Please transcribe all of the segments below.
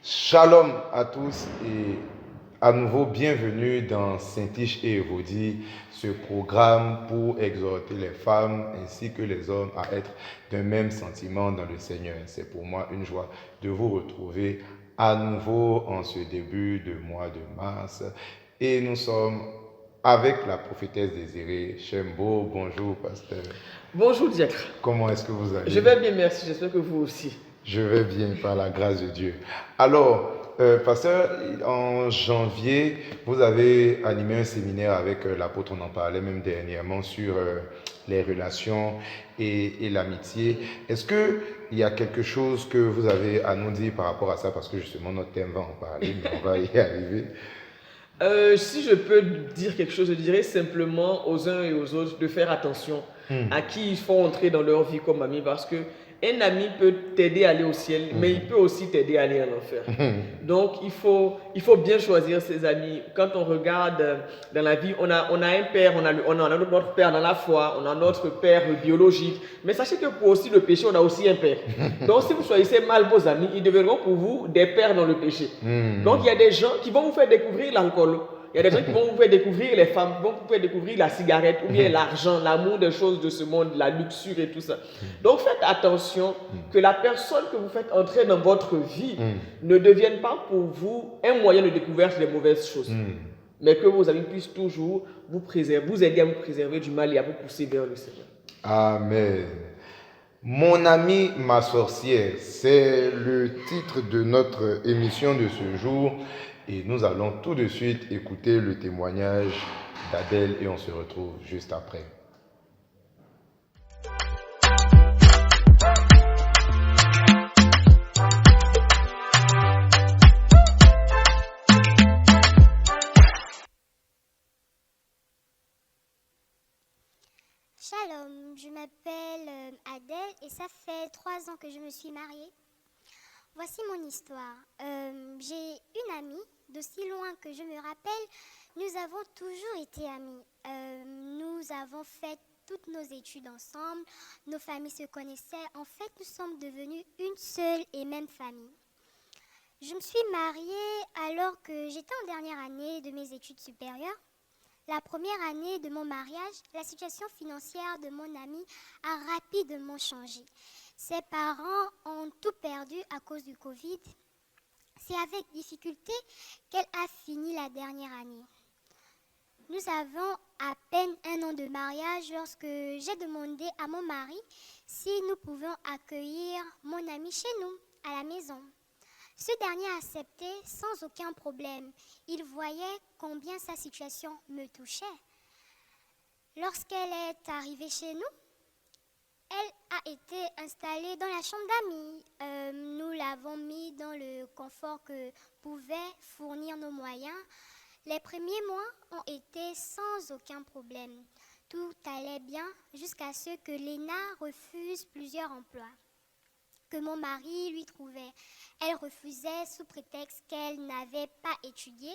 Shalom à tous et à nouveau bienvenue dans Saint-Tiche et Évodie, ce programme pour exhorter les femmes ainsi que les hommes à être d'un même sentiment dans le Seigneur. C'est pour moi une joie de vous retrouver à nouveau en ce début de mois de mars et nous sommes avec la prophétesse désirée, Shembo. Bonjour pasteur. Bonjour diacre. Comment est-ce que vous allez? Je vais bien, merci. J'espère que vous aussi. Je vais bien par la grâce de Dieu. Alors, pasteur, en janvier, vous avez animé un séminaire avec l'apôtre, on en parlait même dernièrement, sur les relations et l'amitié. Est-ce qu'il y a quelque chose que vous avez à nous dire par rapport à ça? Parce que justement, notre thème va en parler, mais on va y arriver. Si je peux dire quelque chose, je dirais simplement aux uns et aux autres de faire attention à qui ils font entrer dans leur vie comme ami, parce que un ami peut t'aider à aller au ciel, mais il peut aussi t'aider à aller en enfer. Donc il faut bien choisir ses amis. Quand on regarde dans la vie, on a un père, on a notre père dans la foi, on a notre père biologique, mais sachez que pour aussi le péché, on a aussi un père. Donc si vous choisissez mal vos amis, ils deviendront pour vous des pères dans le péché. Donc il y a des gens qui vont vous faire découvrir l'alcool. Il y a des gens qui vont vous faire découvrir les femmes, qui vont vous faire découvrir la cigarette, ou bien l'argent, l'amour des choses de ce monde, la luxure et tout ça. Donc faites attention que la personne que vous faites entrer dans votre vie ne devienne pas pour vous un moyen de découverte des mauvaises choses. Mais que vos amis puissent toujours vous aider à vous préserver du mal et à vous pousser vers le Seigneur. Amen. Mon ami, ma sorcière, c'est le titre de notre émission de ce jour. Et nous allons tout de suite écouter le témoignage d'Adèle et on se retrouve juste après. Shalom, je m'appelle Adèle et ça fait 3 ans que je me suis mariée. Voici mon histoire. J'ai une amie, d'aussi loin que je me rappelle, nous avons toujours été amies. Nous avons fait toutes nos études ensemble, nos familles se connaissaient. En fait, nous sommes devenus une seule et même famille. Je me suis mariée alors que j'étais en dernière année de mes études supérieures. La première année de mon mariage, la situation financière de mon amie a rapidement changé. Ses parents ont tout perdu à cause du Covid. C'est avec difficulté qu'elle a fini la dernière année. Nous avons à peine 1 an de mariage lorsque j'ai demandé à mon mari si nous pouvions accueillir mon amie chez nous, à la maison. Ce dernier a accepté sans aucun problème. Il voyait combien sa situation me touchait. Lorsqu'elle est arrivée chez nous, elle a été installée dans la chambre d'amis. Nous l'avons mis dans le confort que pouvaient fournir nos moyens. Les premiers mois ont été sans aucun problème. Tout allait bien jusqu'à ce que Léna refuse plusieurs emplois que mon mari lui trouvait. Elle refusait sous prétexte qu'elle n'avait pas étudié,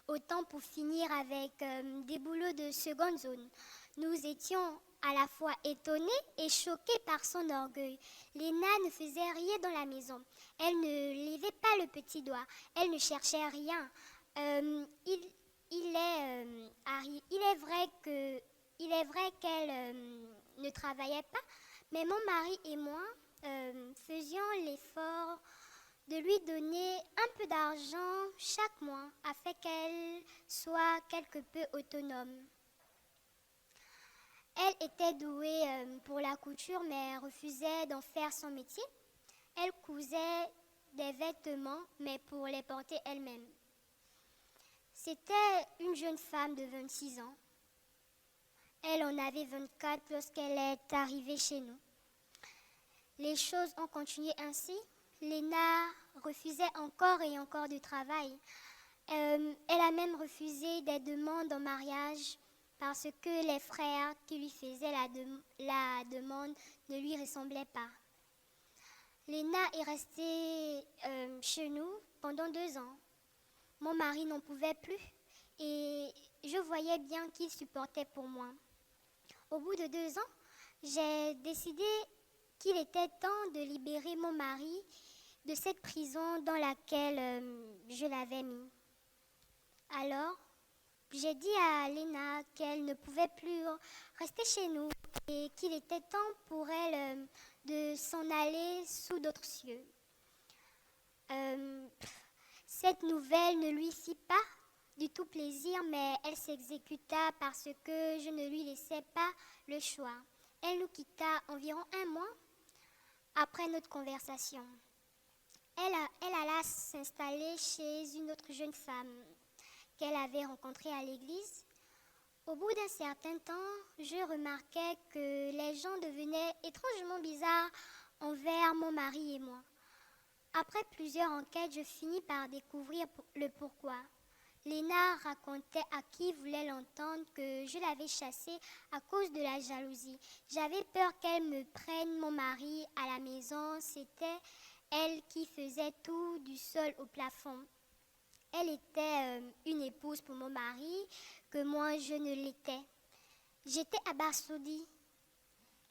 autant pour finir avec des boulots de seconde zone. Nous étions à la fois étonnés et choqués par son orgueil. Léna ne faisait rien dans la maison. Elle ne levait pas le petit doigt. Elle ne cherchait rien. Il est vrai qu'elle ne travaillait pas, mais mon mari et moi faisions l'effort de lui donner un peu d'argent chaque mois afin qu'elle soit quelque peu autonome. Elle était douée pour la couture mais refusait d'en faire son métier. Elle cousait des vêtements mais pour les porter elle-même. C'était une jeune femme de 26 ans. Elle en avait 24 lorsqu'elle est arrivée chez nous. Les choses ont continué ainsi. Léna refusait encore et encore du travail. Elle a même refusé des demandes en mariage parce que les frères qui lui faisaient la demande ne lui ressemblaient pas. Léna est restée chez nous pendant 2 ans. Mon mari n'en pouvait plus et je voyais bien qu'il supportait pour moi. Au bout de 2 ans, j'ai décidé qu'il était temps de libérer mon mari de cette prison dans laquelle je l'avais mis. Alors, j'ai dit à Léna qu'elle ne pouvait plus rester chez nous et qu'il était temps pour elle de s'en aller sous d'autres cieux. Cette nouvelle ne lui fit pas du tout plaisir, mais elle s'exécuta parce que je ne lui laissais pas le choix. Elle nous quitta environ 1 mois après notre conversation. Elle alla s'installer chez une autre jeune femme qu'elle avait rencontrée à l'église. Au bout d'un certain temps, je remarquai que les gens devenaient étrangement bizarres envers mon mari et moi. Après plusieurs enquêtes, je finis par découvrir le pourquoi. Léna racontait à qui voulait l'entendre que je l'avais chassée à cause de la jalousie. J'avais peur qu'elle me prenne mon mari à la maison. C'était elle qui faisait tout du sol au plafond. Elle était une épouse pour mon mari que moi je ne l'étais. J'étais abasourdie.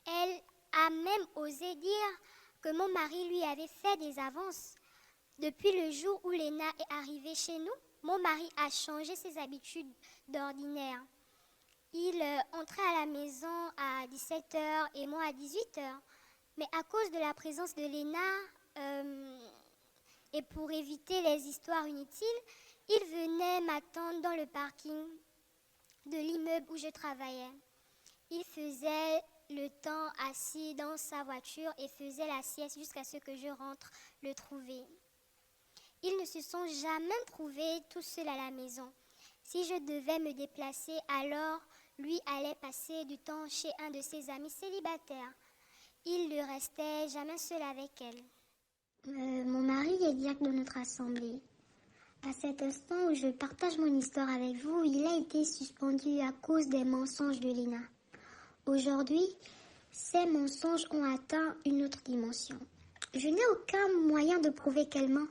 Elle a même osé dire que mon mari lui avait fait des avances. Depuis le jour où Léna est arrivée chez nous, mon mari a changé ses habitudes d'ordinaire. Il entrait à la maison à 17h et moi à 18h. Mais à cause de la présence de Léna et pour éviter les histoires inutiles, il venait m'attendre dans le parking de l'immeuble où je travaillais. Il faisait le temps assis dans sa voiture et faisait la sieste jusqu'à ce que je rentre le trouver. Ils ne se sont jamais trouvés tout seuls à la maison. Si je devais me déplacer, alors lui allait passer du temps chez un de ses amis célibataires. Il ne restait jamais seul avec elle. Mon mari est diacre de notre assemblée. À cet instant où je partage mon histoire avec vous, il a été suspendu à cause des mensonges de Léna. Aujourd'hui, ces mensonges ont atteint une autre dimension. Je n'ai aucun moyen de prouver qu'elle ment.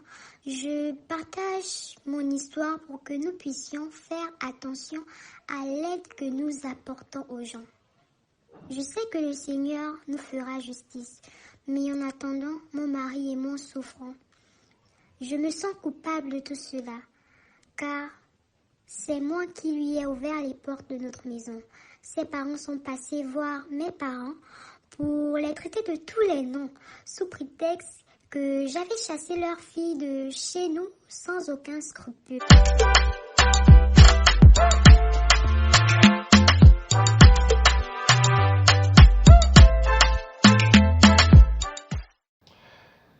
Je partage mon histoire pour que nous puissions faire attention à l'aide que nous apportons aux gens. Je sais que le Seigneur nous fera justice, mais en attendant, mon mari et moi souffrons. Je me sens coupable de tout cela, car c'est moi qui lui ai ouvert les portes de notre maison. Ses parents sont passés voir mes parents pour les traiter de tous les noms, sous prétexte que j'avais chassé leur fille de chez nous sans aucun scrupule.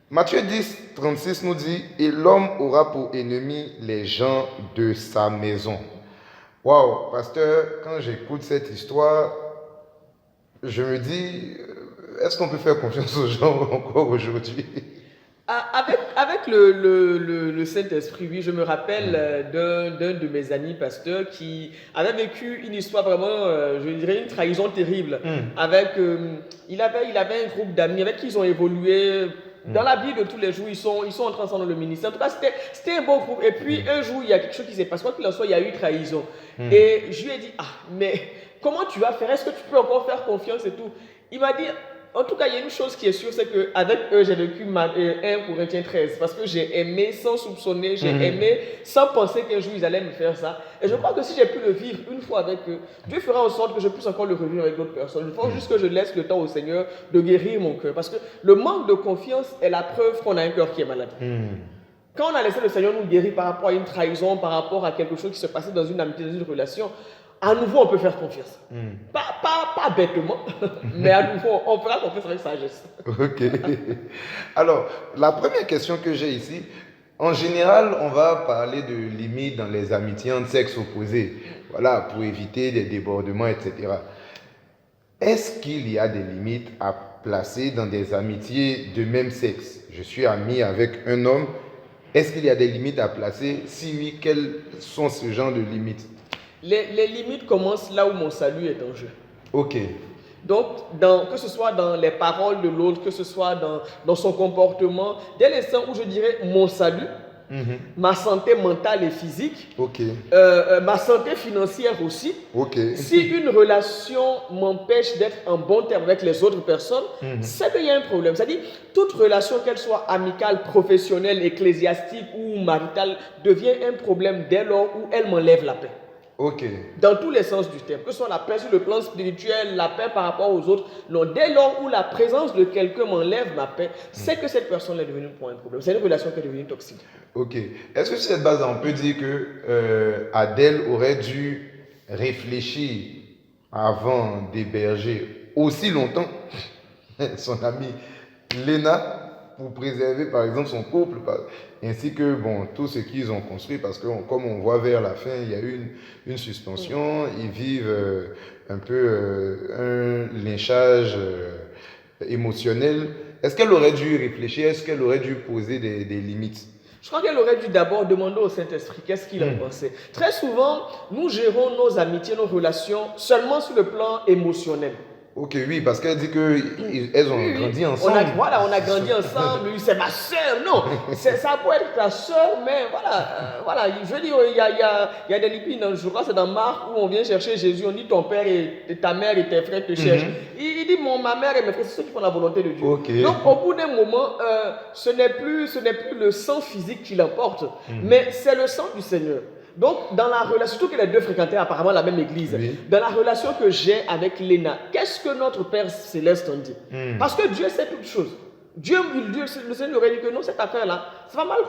Matthieu 10, 36 nous dit « Et l'homme aura pour ennemi les gens de sa maison. » Waouh, pasteur, quand j'écoute cette histoire, je me dis, est-ce qu'on peut faire confiance aux gens encore aujourd'hui? Avec le Saint-Esprit, oui, je me rappelle d'un de mes amis pasteurs qui avait vécu une histoire vraiment, je dirais, une trahison terrible. Il avait un groupe d'amis avec qui ils ont évolué. Dans la vie de tous les jours, ils sont entrés ensemble dans le ministère. En tout cas, c'était un bon groupe. Et puis, un jour, il y a quelque chose qui s'est passé. Quoi qu'il en soit, il y a eu trahison. Et je lui ai dit, mais comment tu vas faire? Est-ce que tu peux encore faire confiance et tout? Il m'a dit, en tout cas, il y a une chose qui est sûre, c'est qu'avec eux, j'ai vécu 1 Corinthiens 13. Parce que j'ai aimé sans soupçonner, j'ai aimé sans penser qu'un jour, ils allaient me faire ça. Et je crois que si j'ai pu le vivre une fois avec eux, Dieu fera en sorte que je puisse encore le revivre avec d'autres personnes. Il faut juste que je laisse le temps au Seigneur de guérir mon cœur. Parce que le manque de confiance est la preuve qu'on a un cœur qui est malade. Quand on a laissé le Seigneur nous guérir par rapport à une trahison, par rapport à quelque chose qui se passait dans une amitié, dans une relation, à nouveau, on peut faire confiance. Pas bêtement, mais à nouveau, on fera confiance avec sagesse. Ok. Alors, la première question que j'ai ici, en général, on va parler de limites dans les amitiés entre sexes opposés. Voilà, pour éviter des débordements, etc. Est-ce qu'il y a des limites à placer dans des amitiés de même sexe? Je suis ami avec un homme. Est-ce qu'il y a des limites à placer? Si oui, quelles sont ce genre de limites? Les limites commencent là où mon salut est en jeu. Ok. Donc, que ce soit dans les paroles de l'autre, que ce soit dans son comportement, dès l'instant où je dirais mon salut, ma santé mentale et physique, Ok. Ma santé financière aussi. Ok. Si une relation m'empêche d'être en bon terme avec les autres personnes, c'est qu'il y a un problème. C'est-à-dire, toute relation, qu'elle soit amicale, professionnelle, ecclésiastique ou maritale, devient un problème dès lors où elle m'enlève la paix. Ok. Dans tous les sens du terme, que ce soit la paix sur le plan spirituel, la paix par rapport aux autres. Non, dès lors où la présence de quelqu'un m'enlève ma paix, c'est que cette personne est devenue pour un problème. C'est une relation qui est devenue toxique. Ok. Est-ce que sur cette base, on peut dire que Adèle aurait dû réfléchir avant d'héberger aussi longtemps son amie Léna pour préserver par exemple son couple, ainsi que bon, tout ce qu'ils ont construit, parce que comme on voit vers la fin, il y a eu une suspension, ils vivent un peu un lynchage émotionnel. Est-ce qu'elle aurait dû réfléchir, est-ce qu'elle aurait dû poser des limites? Je crois qu'elle aurait dû d'abord demander au Saint-Esprit qu'est-ce qu'il en pensait. Très souvent, nous gérons nos amitiés, nos relations seulement sur le plan émotionnel. Ok, oui, parce qu'elle dit qu'elles ont grandi ensemble. On a grandi ensemble, c'est ma soeur. Non, ça peut être ta soeur, mais voilà, je veux dire, il y a des lipines, je crois que c'est dans Marc où on vient chercher Jésus, on dit ton père et ta mère et tes frères te cherchent. Il dit ma mère et mes frères, c'est ceux qui font la volonté de Dieu. Okay. Donc au bout d'un moment, ce n'est plus le sang physique qui l'emporte, mais c'est le sang du Seigneur. Donc, dans la relation, surtout que les deux fréquentaient apparemment la même église, dans la relation que j'ai avec Léna, qu'est-ce que notre Père Céleste en dit? Parce que Dieu sait toutes choses. Le Seigneur aurait dit que non, cette affaire-là, ça va mal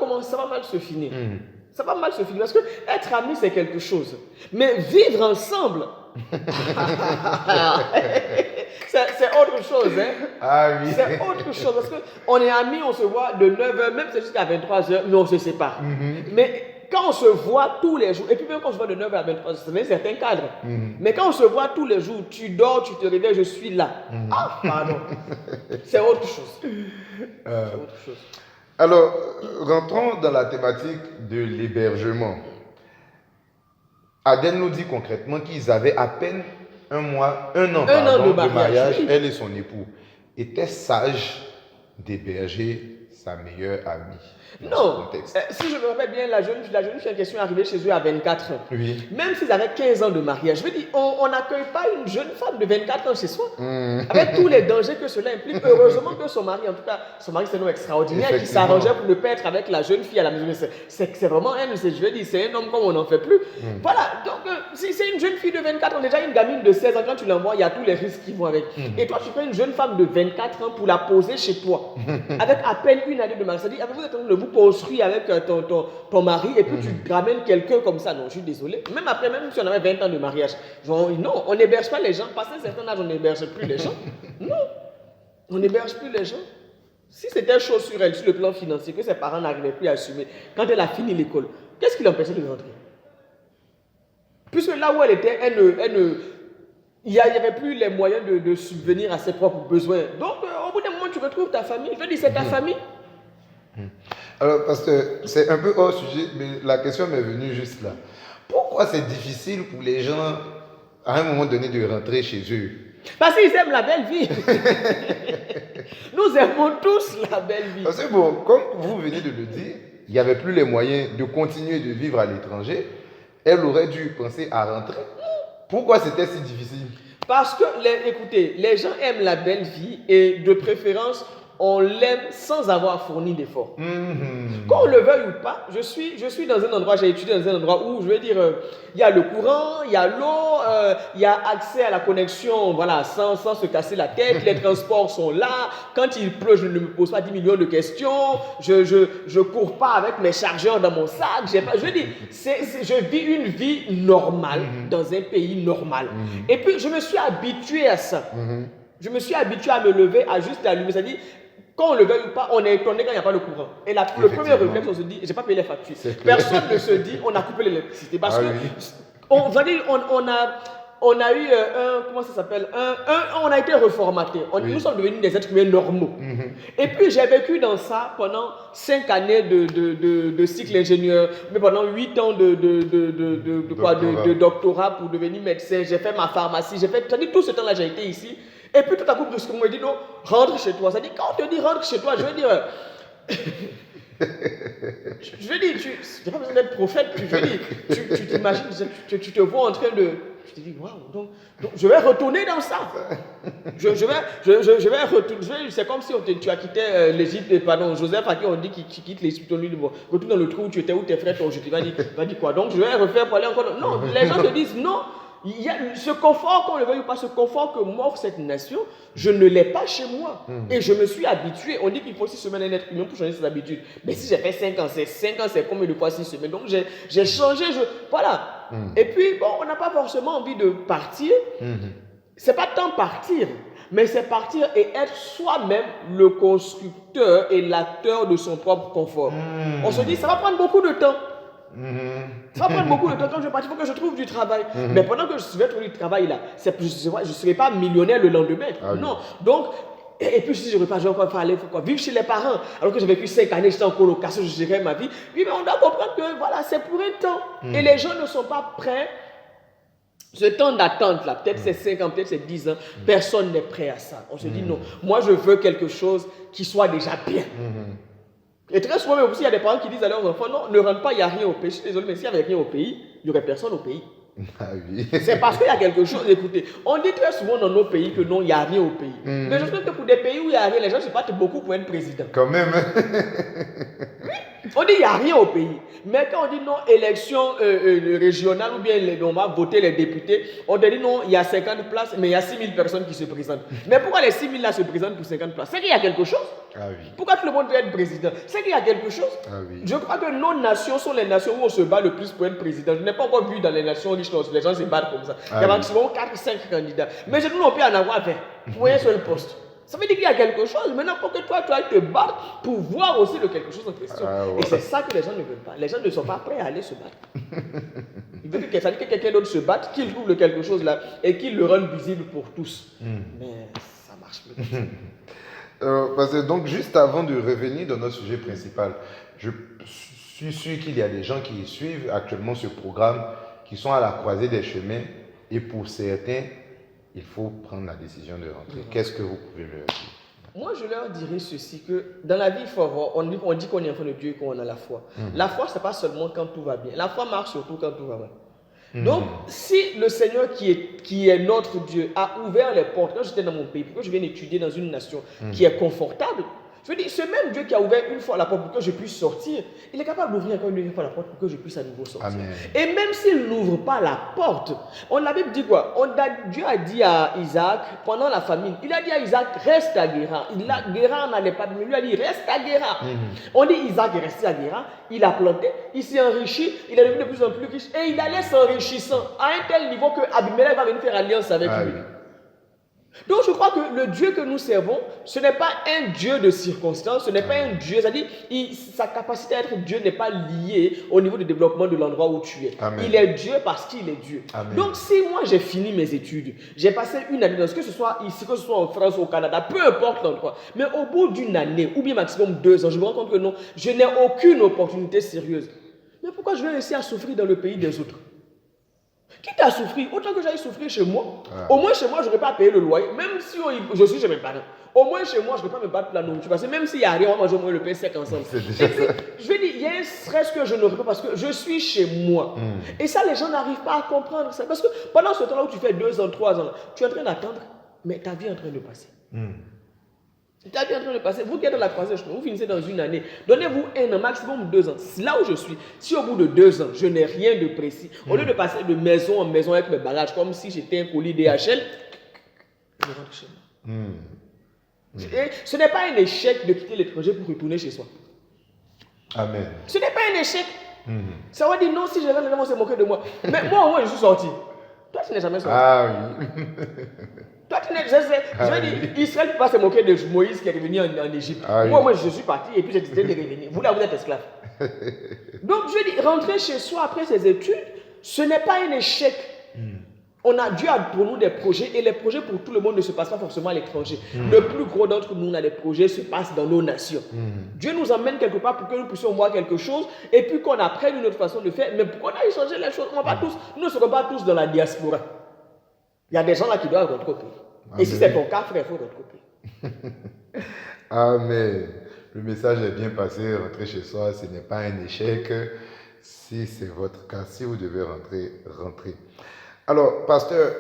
se finir. Ça va mal se finir. Parce que être ami, c'est quelque chose. Mais vivre ensemble, c'est autre chose. Hein? Ah oui. C'est autre chose. Parce qu'on est amis, on se voit de 9h, même c'est jusqu'à 23h, mais on se sépare. Mais quand on se voit tous les jours, et puis même quand on se voit de 9h à 23h, c'est un certain cadre. Mais quand on se voit tous les jours, tu dors, tu te réveilles, je suis là. Ah, pardon. C'est autre chose. C'est autre chose. Alors, rentrons dans la thématique de l'hébergement. Adèle nous dit concrètement qu'ils avaient à peine un an de mariage, elle et son époux. Étaient sages d'héberger sa meilleure amie. Non, si je me rappelle bien, la jeune fille en question est arrivée chez eux à 24 ans. Oui. Même s'ils avaient 15 ans de mariage, je veux dire, on n'accueille pas une jeune femme de 24 ans chez soi. Avec tous les dangers que cela implique. Heureusement que son mari, en tout cas, son mari c'est un homme extraordinaire qui s'arrangeait pour ne pas être avec la jeune fille à la maison. C'est vraiment elle, je veux dire, c'est un homme comme on n'en fait plus. Voilà, donc si c'est une jeune fille de 24 ans, déjà une gamine de 16 ans, quand tu l'envoies, il y a tous les risques qui vont avec. Et toi, tu prends une jeune femme de 24 ans pour la poser chez toi, avec à peine une année de mariage. C'est-à-dire, avez-vous êtes en train de vous construire avec ton mari et puis tu ramènes quelqu'un comme ça? Non, je suis désolé. Même si on avait 20 ans de mariage, non, on n'héberge pas les gens. Passé un certain âge, on n'héberge plus les gens. Non, on n'héberge plus les gens. Si c'était chaud sur elle, sur le plan financier, que ses parents n'arrivaient plus à assumer, quand elle a fini l'école, qu'est-ce qui l'empêchait de rentrer? Puisque là où elle était, il n'y avait plus les moyens de subvenir à ses propres besoins. Donc, au bout d'un moment, tu retrouves ta famille. Je veux dire, c'est ta famille. Alors, parce que c'est un peu hors sujet, mais la question m'est venue juste là. Pourquoi c'est difficile pour les gens, à un moment donné, de rentrer chez eux? Parce qu'ils aiment la belle vie. Nous aimons tous la belle vie. Parce que bon, comme vous venez de le dire, il n'y avait plus les moyens de continuer de vivre à l'étranger. Elle aurait dû penser à rentrer. Pourquoi c'était si difficile? Parce que, écoutez, les gens aiment la belle vie et de préférence, on l'aime sans avoir fourni d'efforts. Qu'on le veuille ou pas, je suis dans un endroit, j'ai étudié dans un endroit où, je veux dire, il y a le courant, il y a l'eau, il y a accès à la connexion, voilà, sans se casser la tête, les transports sont là, quand il pleut, je ne me pose pas 10 millions de questions, je cours pas avec mes chargeurs dans mon sac, je veux dire, je vis une vie normale, dans un pays normal. Et puis, je me suis habitué à ça. Je me suis habitué à me lever, à juste allumer, c'est-à-dire, quand on le veuille ou pas, on est étonné quand il n'y a pas le courant. Et le premier réflexe, on se dit, j'ai pas payé les factures. Personne ne se dit, on a coupé l'électricité. Parce que, on a eu comment ça s'appelle, on a été reformaté. Nous sommes devenus des êtres humains normaux. Et puis j'ai vécu dans ça pendant 5 années de cycle ingénieur, mais pendant 8 ans de doctorat pour devenir médecin. J'ai fait ma pharmacie, c'est-à-dire tout ce temps-là, j'ai été ici. Et puis tout à coup, on me dit non, rentre chez toi. C'est-à-dire, quand on te dit rentre chez toi, je veux dire, Je veux dire, tu n'as pas besoin d'être prophète. Je veux dire, tu t'imagines, tu te vois en train de... Je te dis, waouh, donc je vais retourner dans ça. Je vais retourner. C'est comme si tu as quitté l'Égypte, pardon, Joseph à qui on dit qu'il quitte l'Égypte, on lui dit, bon, retourne dans le trou où tu étais, où tes frères t'ont jeté. Il va dire quoi? Donc je vais refaire pour aller encore. Non, les gens te disent, non. Il y a ce confort, qu'on le veuille ou pas, ce confort que m'offre cette nation, je ne l'ai pas chez moi. Et je me suis habitué. On dit qu'il faut 6 semaines à un être humain pour changer ses habitudes. Mais si j'ai fait 5 ans, c'est combien de fois 6 semaines? Donc j'ai changé, voilà. Et puis, bon, on n'a pas forcément envie de partir. C'est pas tant partir, mais c'est partir et être soi-même le constructeur et l'acteur de son propre confort. On se dit, ça va prendre beaucoup de temps. Ça va prendre beaucoup de temps quand je vais partir, il faut que je trouve du travail. Mais pendant que je vais trouver du travail là, je ne serai pas millionnaire le lendemain. Non. Donc, et puis si je repars, je vais encore aller vivre chez les parents. Alors que j'ai vécu 5 années, j'étais en colocation, je gérais ma vie. Oui, mais on doit comprendre que voilà, c'est pour un temps. Et les gens ne sont pas prêts. Ce temps d'attente là, peut-être c'est 5 ans, peut-être c'est 10 ans, personne n'est prêt à ça. On se dit non, moi je veux quelque chose qui soit déjà bien. Et très souvent, aussi, il y a des parents qui disent à leurs enfants, non, ne rentre pas, il n'y a rien au pays. Je suis désolé, mais s'il n'y avait rien au pays, il n'y aurait personne au pays. Ah oui. C'est parce qu'il y a quelque chose, écoutez, on dit très souvent dans nos pays que non, il n'y a rien au pays. Mais je trouve que pour des pays où il n'y a rien, les gens se battent beaucoup pour être président. Quand même. On dit qu'il n'y a rien au pays. Mais quand on dit non, élection régionale ou bien on va voter les députés, on dit non, il y a 50 places, mais il y a 6 000 personnes qui se présentent. Mais pourquoi les 6 000 là se présentent pour 50 places? C'est qu'il y a quelque chose. Ah oui. Pourquoi tout le monde veut être président? C'est qu'il y a quelque chose. Ah oui. Je crois que nos nations sont les nations où on se bat le plus pour être président. Je n'ai pas encore vu dans les nations riches, les gens se battent comme ça. Il y a maximum 4-5 candidats. Mais je ne peux pas en avoir 20 pour un seul poste. Ça veut dire qu'il y a quelque chose. Maintenant, il faut que toi, tu ailles te battre pour voir aussi le quelque chose en question. Et c'est ça que les gens ne veulent pas. Les gens ne sont pas prêts à aller se battre. Ils veulent que quelqu'un d'autre se batte, qu'il trouve le quelque chose là et qu'il le rende visible pour tous. Mais ça marche plus. Parce que donc, juste avant de revenir dans notre sujet principal, je suis sûr qu'il y a des gens qui suivent actuellement ce programme, qui sont à la croisée des chemins, et pour certains, il faut prendre la décision de rentrer. Qu'est-ce que vous pouvez leur dire? Moi, je leur dirais ceci, que dans la vie, il faut avoir, on dit qu'on est enfant de Dieu et qu'on a la foi. La foi, ce n'est pas seulement quand tout va bien. La foi marche surtout quand tout va mal. Donc, si le Seigneur qui est notre Dieu a ouvert les portes, quand j'étais dans mon pays, pour que je vienne étudier dans une nation qui est confortable, je veux dire, ce même Dieu qui a ouvert une fois la porte pour que je puisse sortir, il est capable d'ouvrir encore une fois la porte pour que je puisse à nouveau sortir. Amen. Et même s'il n'ouvre pas la porte, la Bible dit quoi? Dieu a dit à Isaac, pendant la famine, il a dit à Isaac, reste à Guérar. Guérar n'allait pas, mais lui a dit, reste à Guérar. On dit Isaac est resté à Guérar, il a planté, il s'est enrichi, il est devenu de plus en plus riche, et il allait s'enrichissant à un tel niveau que Abimelech va venir faire alliance avec lui. Oui. Donc je crois que le Dieu que nous servons, ce n'est pas un Dieu de circonstance, ce n'est pas un Dieu, c'est-à-dire sa capacité à être Dieu n'est pas liée au niveau du développement de l'endroit où tu es. Amen. Il est Dieu parce qu'il est Dieu. Amen. Donc si moi j'ai fini mes études, j'ai passé une année, que ce soit ici, que ce soit en France ou au Canada, peu importe l'endroit, mais au bout d'une année ou bien maximum 2 ans, je me rends compte que non, je n'ai aucune opportunité sérieuse. Mais pourquoi je vais rester à souffrir dans le pays des autres? Quitte à souffrir, autant que j'aille souffrir chez moi. Au moins chez moi, je n'aurais pas payé le loyer, même si je suis chez mes parents. Au moins chez moi, je ne vais pas me battre pour la nourriture. Parce que même s'il n'y a rien, on va manger au moins le pain sec ensemble. Et puis, je vais dire, il y a un stress que je n'aurais pas parce que je suis chez moi. Et ça, les gens n'arrivent pas à comprendre ça. Parce que pendant ce temps-là où tu fais 2 ans, 3 ans, tu es en train d'attendre, mais ta vie est en train de passer. Ta vie est en train de passer. Vous qui êtes dans la croisée, vous finissez dans une année. Donnez-vous 1 an, maximum 2 ans. Là où je suis, si au bout de 2 ans, je n'ai rien de précis, au lieu de passer de maison en maison avec mes bagages, comme si j'étais un colis DHL, je rentre chez moi. Et ce n'est pas un échec de quitter l'étranger pour retourner chez soi. Amen. Ce n'est pas un échec. Ça va dire non, si je rentre, les gens vont se moquer de moi. Mais moi, au moins, je suis sorti. Toi, tu n'es jamais sorti. Ah oui. Toi, tu n'es je veux dire, Israël ne peut pas se moquer de Moïse qui est revenu en Égypte. Moi, je suis parti et puis j'ai décidé de revenir. Vous, là, vous êtes esclave. Donc, je veux dire, rentrer chez soi après ses études, ce n'est pas un échec. Dieu a pour nous des projets et les projets pour tout le monde ne se passent pas forcément à l'étranger. Le plus gros d'entre nous, on a des projets se passent dans nos nations. Dieu nous emmène quelque part pour que nous puissions voir quelque chose et puis qu'on apprenne une autre façon de faire. Mais pour qu'on aille changer les choses, nous ne serons pas tous dans la diaspora. Il y a des gens là qui doivent rentrer au pays. Et si c'est ton cas, frère, il faut rentrer au pays. Amen. le message est bien passé, rentrez chez soi, ce n'est pas un échec. Si c'est votre cas, si vous devez rentrer, rentrez. Alors, pasteur,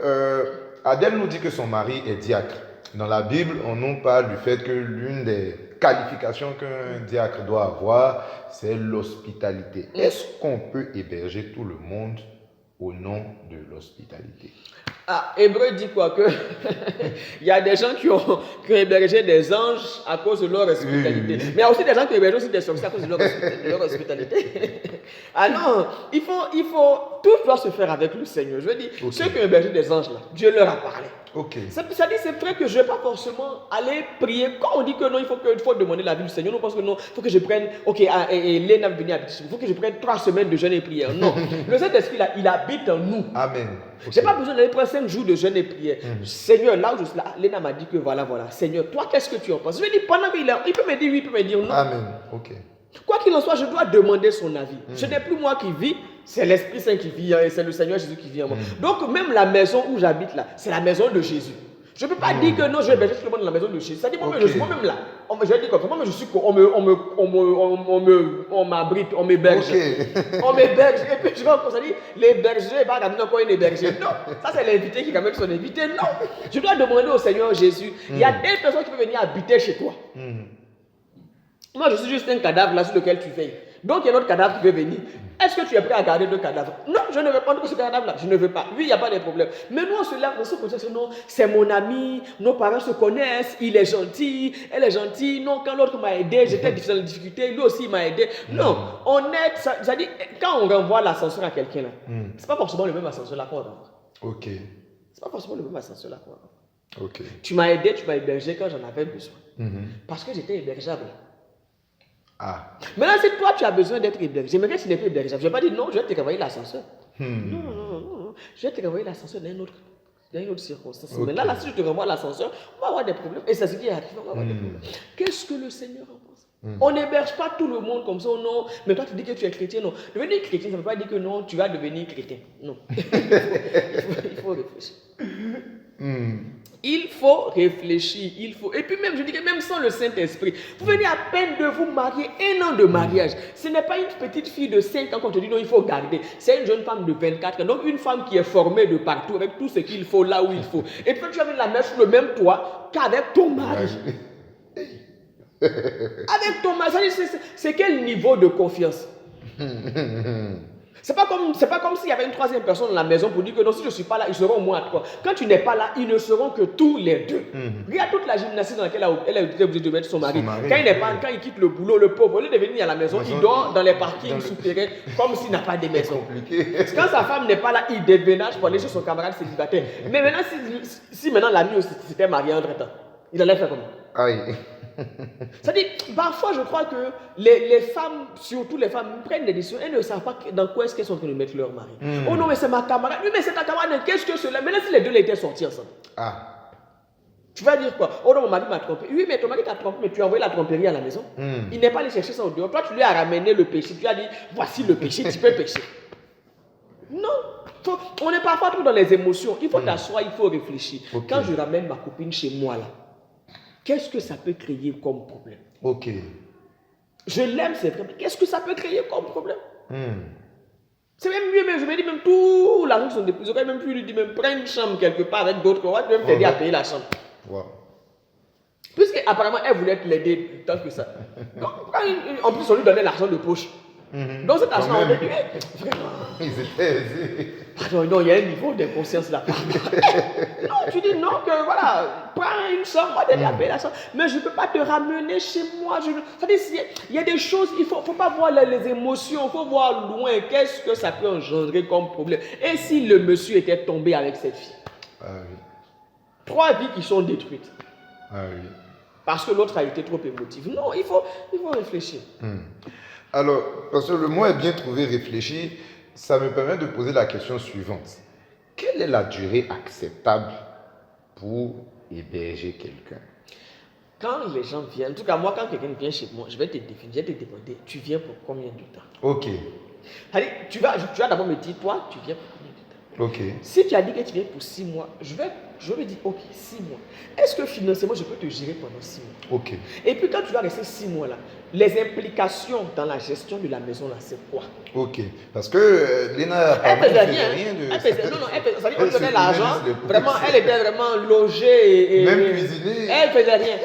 Adèle nous dit que son mari est diacre. Dans la Bible, on nous parle du fait que l'une des qualifications qu'un diacre doit avoir, c'est l'hospitalité. Est-ce qu'on peut héberger tout le monde au nom de l'hospitalité? Ah, Hébreu dit quoi? Que il y a des gens qui ont hébergé des anges à cause de leur hospitalité. Mais il y a aussi des gens qui ont hébergé aussi des sorciers à cause de leur hospitalité. Ah non, il faut, tout doit se faire avec le Seigneur. Je veux dire, ceux qui ont hébergé des anges là, Dieu leur a parlé. Ça dit, c'est vrai que je ne vais pas forcément aller prier. Quand on dit que non, il faut demander la vie du Seigneur, nous pensons que non, il faut que je prenne, et Léna venir habiter, il faut que je prenne 3 semaines de jeûne et prière. Non, le Saint-Esprit là, il habite en nous. Amen. Je n'ai pas besoin d'aller prendre 5 jours de jeûne et prière. Seigneur, là où je suis là, Léna m'a dit que voilà, Seigneur, toi, qu'est-ce que tu en penses? Je vais dire, pendant qu'il il peut me dire oui, il peut me dire non. Amen. Ok. Quoi qu'il en soit, je dois demander son avis. Ce n'est plus moi qui vis, c'est l'Esprit Saint qui vit, et c'est le Seigneur Jésus qui vit en moi. Donc, même la maison où j'habite là, c'est la maison de Jésus. Je ne peux pas dire que non, je vais héberger tout le monde dans la maison de Jésus. Ça dit, moi, je suis moi-même là. Je vais dire comme ça, moi, je suis on m'abrite, on m'héberge. On m'héberge. Et puis, je vais comme ça dire, l'héberger, pas ramener encore une héberger. Non, ça, c'est l'invité qui ramène son invité. Non, je dois demander au Seigneur Jésus. Il y a des personnes qui peuvent venir habiter chez toi. Moi, je suis juste un cadavre là sur lequel tu veilles. Donc, il y a un autre cadavre qui veut venir. Est-ce que tu es prêt à garder 2 cadavres? Non, je ne veux pas ce cadavre-là. Je ne veux pas. Oui, il n'y a pas de problème. Mais nous, on se lève, on se pose non, c'est mon ami, nos parents se connaissent, il est gentil, elle est gentille. Non, quand l'autre m'a aidé, j'étais dans la difficulté, lui aussi m'a aidé. Non, on est, ça dit, quand on renvoie l'ascenseur à quelqu'un là, c'est pas forcément le même ascenseur là qu'on renvoie. Ok. C'est pas forcément le même ascenseur là qu'on renvoie. Ok. Tu m'as aidé, tu m'as hébergé quand j'en avais besoin. Parce que j'étais hébergeable. Ah. Maintenant, si toi tu as besoin d'être hébergé, j'aimerais que tu n'es plus hébergeable. Je ne vais pas dire non, je vais te renvoyer l'ascenseur. Non. Je vais te renvoyer l'ascenseur dans une autre circonstance. Mais là, si je te renvoie l'ascenseur, on va avoir des problèmes. Et c'est ce qui arrive, on va avoir des problèmes. Qu'est-ce que le Seigneur en pense? On n'héberge pas tout le monde comme ça, non. Mais toi, tu dis que tu es chrétien, non. Devenir chrétien, ça ne veut pas dire que non, tu vas devenir chrétien. Non. il faut réfléchir. Il faut réfléchir, Et puis même, je dis que même sans le Saint-Esprit, vous venez à peine de vous marier, 1 an de mariage. Ce n'est pas une petite fille de 5 ans qu'on te dit non, il faut garder. C'est une jeune femme de 24 ans. Donc une femme qui est formée de partout, avec tout ce qu'il faut, là où il faut. Et puis tu vas venir la mettre sur le même toit qu'avec ton mari. Avec ton mari, c'est quel niveau de confiance? C'est pas comme s'il y avait une 3e personne dans la maison pour dire que non, si je ne suis pas là, ils seront au moins à 3. Quand tu n'es pas là, ils ne seront que tous les 2. Regarde toute la gymnastique dans laquelle elle a été obligée de mettre son mari. Quand il quitte le boulot, le pauvre, au lieu de venir à la maison, il dort dans les parkings souterrains comme s'il n'a pas de maison. Quand sa femme n'est pas là, il déménage pour aller chez son camarade célibataire. Mais maintenant, si maintenant l'ami aussi s'était marié entre temps, il allait faire comment? Aïe. C'est-à-dire, parfois je crois que les femmes, surtout les femmes, prennent des décisions, elles ne savent pas dans quoi est-ce qu'elles sont en train de mettre leur mari. Oh non, mais c'est ma camarade. Oui, mais c'est ta camarade, qu'est-ce que cela? Maintenant, si les deux étaient sortis ensemble. Tu vas dire quoi? Oh non, mon mari m'a trompé. Oui, mais ton mari t'a trompé, mais tu as envoyé la tromperie à la maison. Il n'est pas allé chercher ça au dehors. Toi, tu lui as ramené le péché. Tu lui as dit, voici le péché, tu peux pécher. Non. On est parfois trop dans les émotions. Il faut t'asseoir, il faut réfléchir. Quand je ramène ma copine chez moi là, qu'est-ce que ça peut créer comme problème? Ok. Je l'aime, c'est vrai. Qu'est-ce que ça peut créer comme problème? C'est même mieux, mais je me dis même tout l'argent qui sont déposés. J'aurais même pu lui dire, même prends une chambre quelque part avec d'autres. On va même t'aider à payer la chambre. Wow. Puisqu'apparemment, elle voulait l'aider tant que ça. Donc, en plus, on lui donnait l'argent de poche. Donc cet argent, on lui dit, vraiment. Ils étaient aisés. Pardon, non, il y a un niveau d'inconscience là. Non, tu dis non, que voilà, prends une somme, moi t'aider à payer la somme. Mais je ne peux pas te ramener chez moi. C'est-à-dire, il y a des choses, il ne faut pas voir les émotions, il faut voir loin. Qu'est-ce que ça peut engendrer comme problème? Et si le monsieur était tombé avec cette fille? 3 vies qui sont détruites. Parce que l'autre a été trop émotif. Non, il faut réfléchir. Alors, parce que le mot est bien trouvé, réfléchir, ça me permet de poser la question suivante. Quelle est la durée acceptable pour héberger quelqu'un? Quand les gens viennent, en tout cas moi, quand quelqu'un vient chez moi, je vais te définir, je vais te demander, tu viens pour combien de temps? Ok. Allez, tu vas d'abord me dire, toi, tu viens pour combien de temps? Ok. Si tu as dit que tu viens pour 6 mois, je vais me dire, ok, 6 mois. Est-ce que financièrement, je peux te gérer pendant 6 mois? Ok. Et puis quand tu vas rester 6 mois là, les implications dans la gestion de la maison là, c'est quoi? Ok. Parce que Léna, Elle faisait rien. de... Elle faisait, non, elle faisait, ça veut dire, on Elle lui donnait se l'argent. plaignait juste de Vraiment, pousser. elle était vraiment logée. Même cuisiner. Elle faisait rien.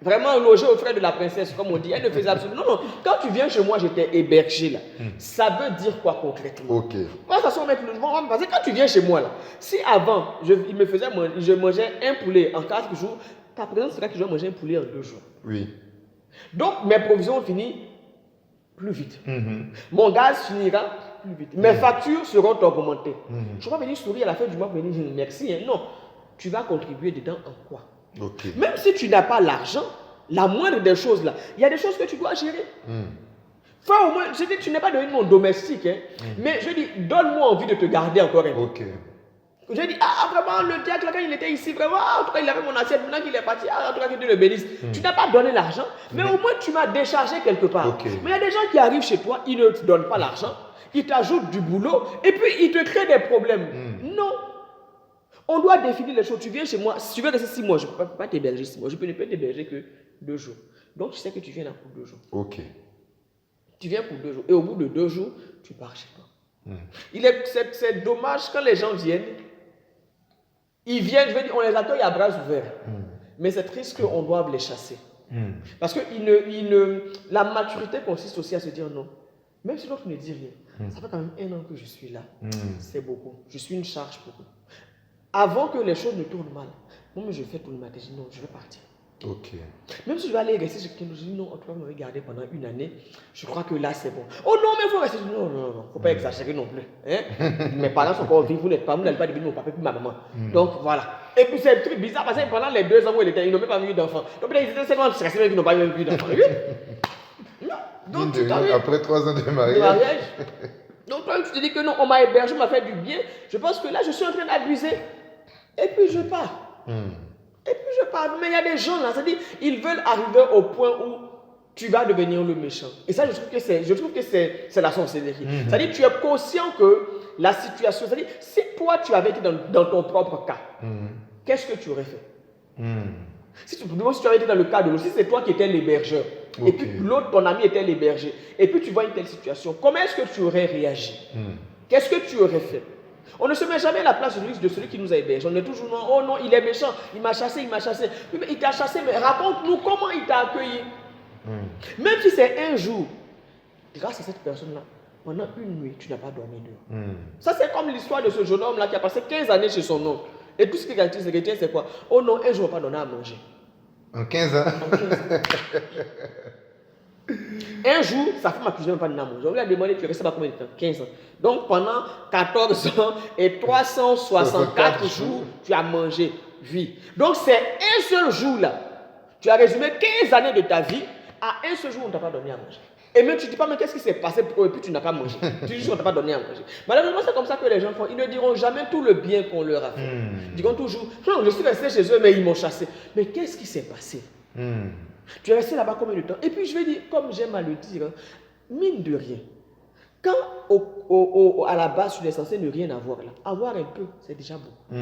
Vraiment logée aux frais de la princesse, comme on dit. Elle ne faisait absolument. Non, non. Quand tu viens chez moi, j'étais hébergé là. Ça veut dire quoi concrètement? Ok. Moi, de toute façon, parce que quand tu viens chez moi là, si avant, je mangeais un poulet en 4 jours, ta présence sera que je vais manger un poulet en 2 jours. Oui. Donc, mes provisions finissent plus vite. Mon gaz finira plus vite. Mes factures seront augmentées. Je ne vais pas venir sourire à la fin du mois pour venir dire merci. Hein. Non. Tu vas contribuer dedans en quoi? Ok. Même si tu n'as pas l'argent, la moindre des choses là, il y a des choses que tu dois gérer. Enfin, au moins, je dis, tu n'es pas devenu mon domestique. Hein. Mais je dis, donne-moi envie de te garder encore un peu. Ok. Je dis, ah vraiment, le diacre, quand il était ici, vraiment, en tout cas, il avait mon assiette, maintenant qu'il est parti, en tout cas, que Dieu le bénisse. Tu n'as pas donné l'argent, mais au moins, tu m'as déchargé quelque part. Ok. Mais il y a des gens qui arrivent chez toi, ils ne te donnent pas l'argent, ils t'ajoutent du boulot, et puis ils te créent des problèmes. Non. On doit définir les choses. Tu viens chez moi, si tu veux rester 6 mois, je ne peux pas t'héberger 6 mois, je ne peux t'héberger que 2 jours. Donc, tu sais que tu viens là pour 2 jours. Ok. Tu viens pour 2 jours, et au bout de 2 jours, tu pars chez toi. C'est dommage quand les gens viennent. Ils viennent, je veux dire, on les accueille à bras ouverts. Mais c'est triste qu'on doive les chasser. Parce que la maturité consiste aussi à se dire non. Même si l'autre ne dit rien, ça fait quand même 1 an que je suis là. C'est beaucoup. Je suis une charge pour eux. Avant que les choses ne tournent mal, moi, je fais tout le matin. Je dis non, je vais partir. Ok. Même si je vais aller rester chez quelqu'un, je dis non, tu vas me regarder pendant 1 année. Je crois que là, c'est bon. Oh non, mais il faut rester. Non, non, non, il ne faut pas exagérer non plus. Hein? Mes parents sont encore vivants, vous n'êtes pas, vous n'allez pas devenir mon papa et ma maman. Donc voilà. Et puis c'est un truc bizarre parce que pendant les 2 ans où ils n'ont même pas eu d'enfants. Donc ils étaient seulement stressés, mais ils n'ont pas même eu d'enfants. Non. Donc tu t'arrives. Après 3 ans de mariage. Donc toi, tu te dis que non, on m'a hébergé, on m'a fait du bien. Je pense que là, je suis en train d'abuser. Et puis je pars. Et puis je pars. Mais il y a des gens là, c'est-à-dire, ils veulent arriver au point où tu vas devenir le méchant. Et ça, je trouve que c'est la sorcellerie. C'est-à-dire, tu es conscient que la situation, c'est-à-dire, si toi, tu avais été dans ton propre cas, qu'est-ce que tu aurais fait? Si tu avais été dans le cas de l'autre, si c'est toi qui étais l'hébergeur, et puis l'autre, ton ami était l'hébergé, et puis tu vois une telle situation, comment est-ce que tu aurais réagi? Qu'est-ce que tu aurais fait? On ne se met jamais à la place de celui qui nous a hébergés. On est toujours, oh non, il est méchant, il m'a chassé, il m'a chassé. Oui, mais il t'a chassé, mais raconte-nous comment il t'a accueilli. Même si c'est un jour, grâce à cette personne-là, pendant 1 nuit, tu n'as pas dormi dehors. Ça, c'est comme l'histoire de ce jeune homme-là qui a passé 15 années chez son oncle. Et tout ce qui retient, c'est quoi? Oh non, un jour, on n'a pas donné à manger. En 15 ans. En 15 ans. Un jour, sa femme a cuisiné même pas de manger. On lui a demandé, tu restes pas combien de temps? 15 ans. Donc pendant 14 ans et 364 jours, tu as mangé. Oui. Donc c'est un seul jour là. Tu as résumé 15 années de ta vie à un seul jour où on ne t'a pas donné à manger. Et même tu ne dis pas, mais qu'est-ce qui s'est passé pour eux et puis tu n'as pas mangé. Tu dis qu'on ne t'a pas donné à manger. Malheureusement, c'est comme ça que les gens font. Ils ne diront jamais tout le bien qu'on leur a fait. Ils diront toujours, non, je suis resté chez eux, mais ils m'ont chassé. Mais qu'est-ce qui s'est passé? Tu es resté là-bas combien de temps? Et puis je vais dire, comme j'aime à le dire, mine de rien, quand à la base tu es censé ne rien avoir là, avoir un peu, c'est déjà bon.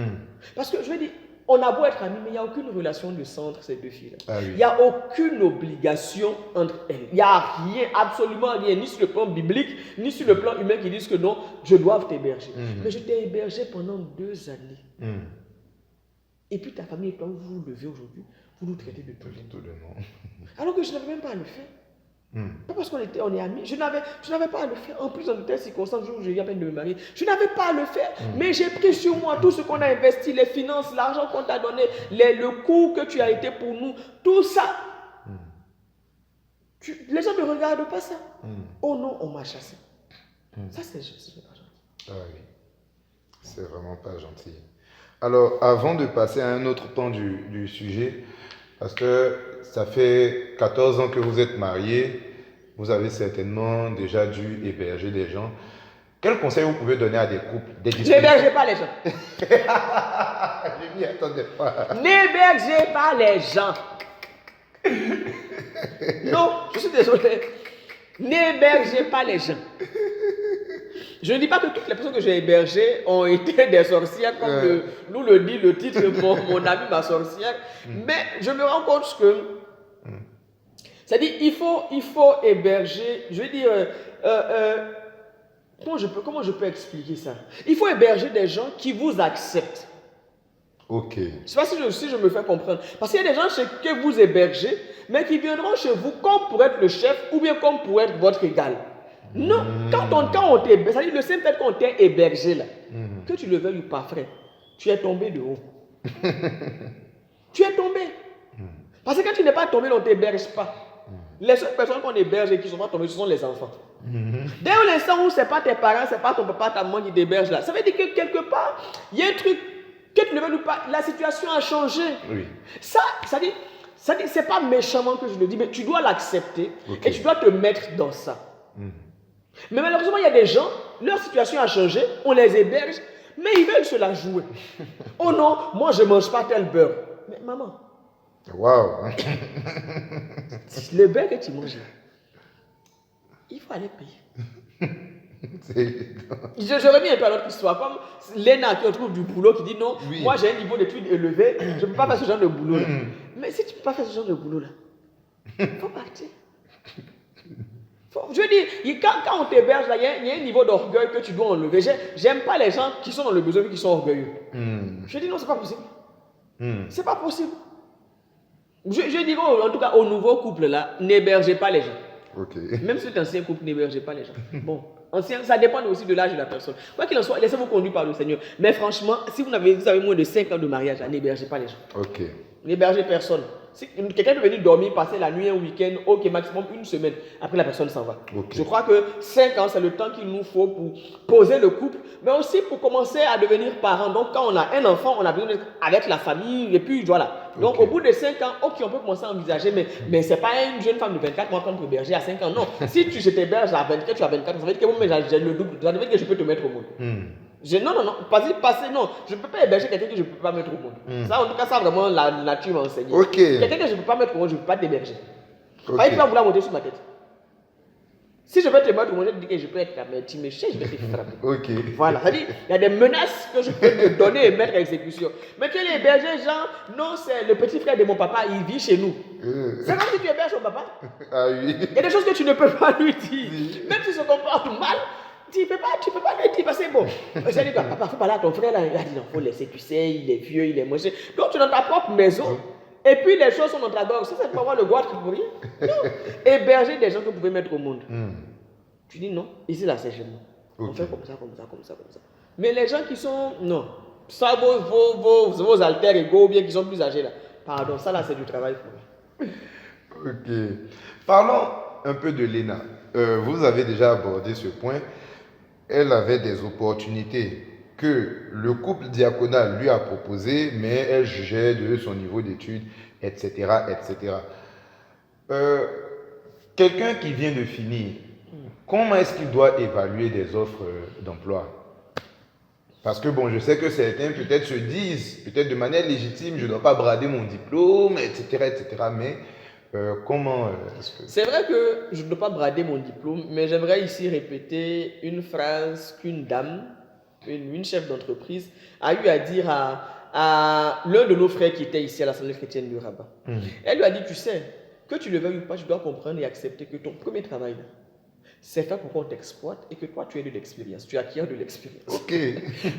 Parce que je vais dire, on a beau être amis, mais il n'y a aucune relation de sang entre ces 2 filles-là. Il n'y a aucune obligation entre elles. Il n'y a rien, absolument rien, ni sur le plan biblique, ni sur le plan humain qui disent que non, je dois t'héberger. Mais je t'ai hébergé pendant 2 années. Et puis ta famille, quand vous vous levez aujourd'hui, vous nous traitez de tout le monde. Alors que je n'avais même pas à le faire. Pas parce qu'on est amis. Je n'avais pas à le faire. En plus, dans de telles circonstances, où j'ai eu à peine de me marier, je n'avais pas à le faire. Mais j'ai pris sur moi tout ce qu'on a investi, les finances, l'argent qu'on t'a donné, le coût que tu as été pour nous, tout ça. Les gens ne regardent pas ça. Oh non, on m'a chassé. Ça, c'est pas gentil. Ah oui, c'est vraiment pas gentil. Alors, avant de passer à un autre pan du sujet, parce que ça fait 14 ans que vous êtes mariés, vous avez certainement déjà dû héberger des gens. Quel conseil vous pouvez donner à des couples? N'hébergez pas les gens. Je m'y attendais pas. N'hébergez pas les gens. Non, je suis désolé. N'hébergez pas les gens. Je ne dis pas que toutes les personnes que j'ai hébergées ont été des sorcières, comme nous le dit le titre, mon ami, ma sorcière. Mais je me rends compte que, c'est-à-dire, il faut héberger, je veux dire, comment je peux expliquer ça? Il faut héberger des gens qui vous acceptent. Ok. Je ne sais pas si je me fais comprendre. Parce qu'il y a des gens que vous hébergez, mais qui viendront chez vous comme pour être le chef ou bien comme pour être votre égal. Non, quand on t'héberge, c'est-à-dire le simple fait qu'on t'ait hébergé là, que tu le veuilles ou pas, frère, tu es tombé de haut. Tu es tombé. Parce que quand tu n'es pas tombé, on ne t'héberge pas. Les seules personnes qu'on héberge et qui ne sont pas tombées, ce sont les enfants. Dès l'instant où ce n'est pas tes parents, ce n'est pas ton papa, ta maman qui t'héberge là, ça veut dire que quelque part, il y a un truc que tu ne veux pas, la situation a changé. Oui. Ça dit, c'est pas méchamment que je le dis, mais tu dois l'accepter et tu dois te mettre dans ça. Mais malheureusement, il y a des gens, leur situation a changé, on les héberge, mais ils veulent se la jouer. Oh non, moi je ne mange pas tel beurre. Mais maman, Waouh. le beurre que tu manges là, il faut aller payer. Je reviens un peu à notre histoire, comme Léna qui retrouve du boulot, qui dit non, moi j'ai un niveau d'études élevé, je ne peux pas faire ce genre de boulot là. Mais si tu ne peux pas faire ce genre de boulot là, il faut partir. Je veux dire, quand on t'héberge là, il y a un niveau d'orgueil que tu dois enlever. J'aime pas les gens qui sont dans le besoin et qui sont orgueilleux. Je dis non, c'est pas possible. C'est pas possible. Je dirais en tout cas au nouveau couple là, n'hébergez pas les gens. Même si c'est un ancien couple, n'hébergez pas les gens. Bon. Ancien, ça dépend aussi de l'âge de la personne. Quoi qu'il en soit, laissez-vous conduire par le Seigneur. Mais franchement, si vous avez moins de 5 ans de mariage, n'hébergez pas les gens. N'hébergez personne. Si quelqu'un peut venir dormir, passer la nuit, un week-end, ok, maximum une semaine, après la personne s'en va. Je crois que 5 ans, c'est le temps qu'il nous faut pour poser le couple, mais aussi pour commencer à devenir parents. Donc, quand on a un enfant, on a besoin d'être avec la famille, et puis voilà. Donc, au bout de 5 ans, ok, on peut commencer à envisager, mais ce n'est pas une jeune femme de 24 mois prendre héberger à 5 ans. Non, si je t'héberge à 24, tu as 24, ça veut dire que j'ai le double, ça veut dire que je peux te mettre au monde. Non, non, je ne peux pas héberger quelqu'un que je ne peux pas mettre au monde. Ça, en tout cas, ça vraiment la nature m'a enseigné. Quelqu'un que je ne peux pas mettre au monde, je ne peux pas t'héberger. Pas tu vas vouloir monter sur ma tête. Si je veux te mettre au monde, je te dis que je peux être là, mais tu me cherches, je vais te frapper. Voilà, c'est-à-dire, il y a des menaces que je peux te donner et mettre à exécution. Mais tu es hébergé, genre, non, c'est le petit frère de mon papa, il vit chez nous. C'est comme si tu héberges ton papa. Il y a des choses que tu ne peux pas lui dire. Même s'il se comporte mal. Tu peux pas le dire parce que bon. J'ai dit, papa, faut parler à ton frère là. Il a dit non, faut laisser, tu sais, il est vieux, il est moche. Donc tu es dans ta propre maison. Et puis les choses sont dans ta gorge. Ça, c'est pour avoir le goût pour rien. Non. Héberger des gens que vous pouvez mettre au monde. Tu dis non, ici là c'est chez moi. On fait comme ça. Mais les gens qui sont, non. Ça, vos alter ego, ou bien qui sont plus âgés là. Pardon, ça là c'est du travail pour moi. Parlons un peu de Léna. Vous avez déjà abordé ce point. Elle avait des opportunités que le couple diaconal lui a proposées, mais elle jugeait de son niveau d'études, etc. Quelqu'un qui vient de finir, comment est-ce qu'il doit évaluer des offres d'emploi? Parce que bon, je sais que certains peut-être se disent, peut-être de manière légitime, je ne dois pas brader mon diplôme, etc. Mais comment est-ce que... C'est vrai que je ne dois pas brader mon diplôme, mais j'aimerais ici répéter une phrase qu'une dame, une chef d'entreprise, a eu à dire à l'un de nos frères qui était ici à l'Assemblée chrétienne du Rabat. Elle lui a dit, tu sais, que tu le veuilles ou pas, tu dois comprendre et accepter que ton premier travail, c'est fait pour qu'on t'exploite et que toi, tu aies de l'expérience. Tu acquiers de l'expérience.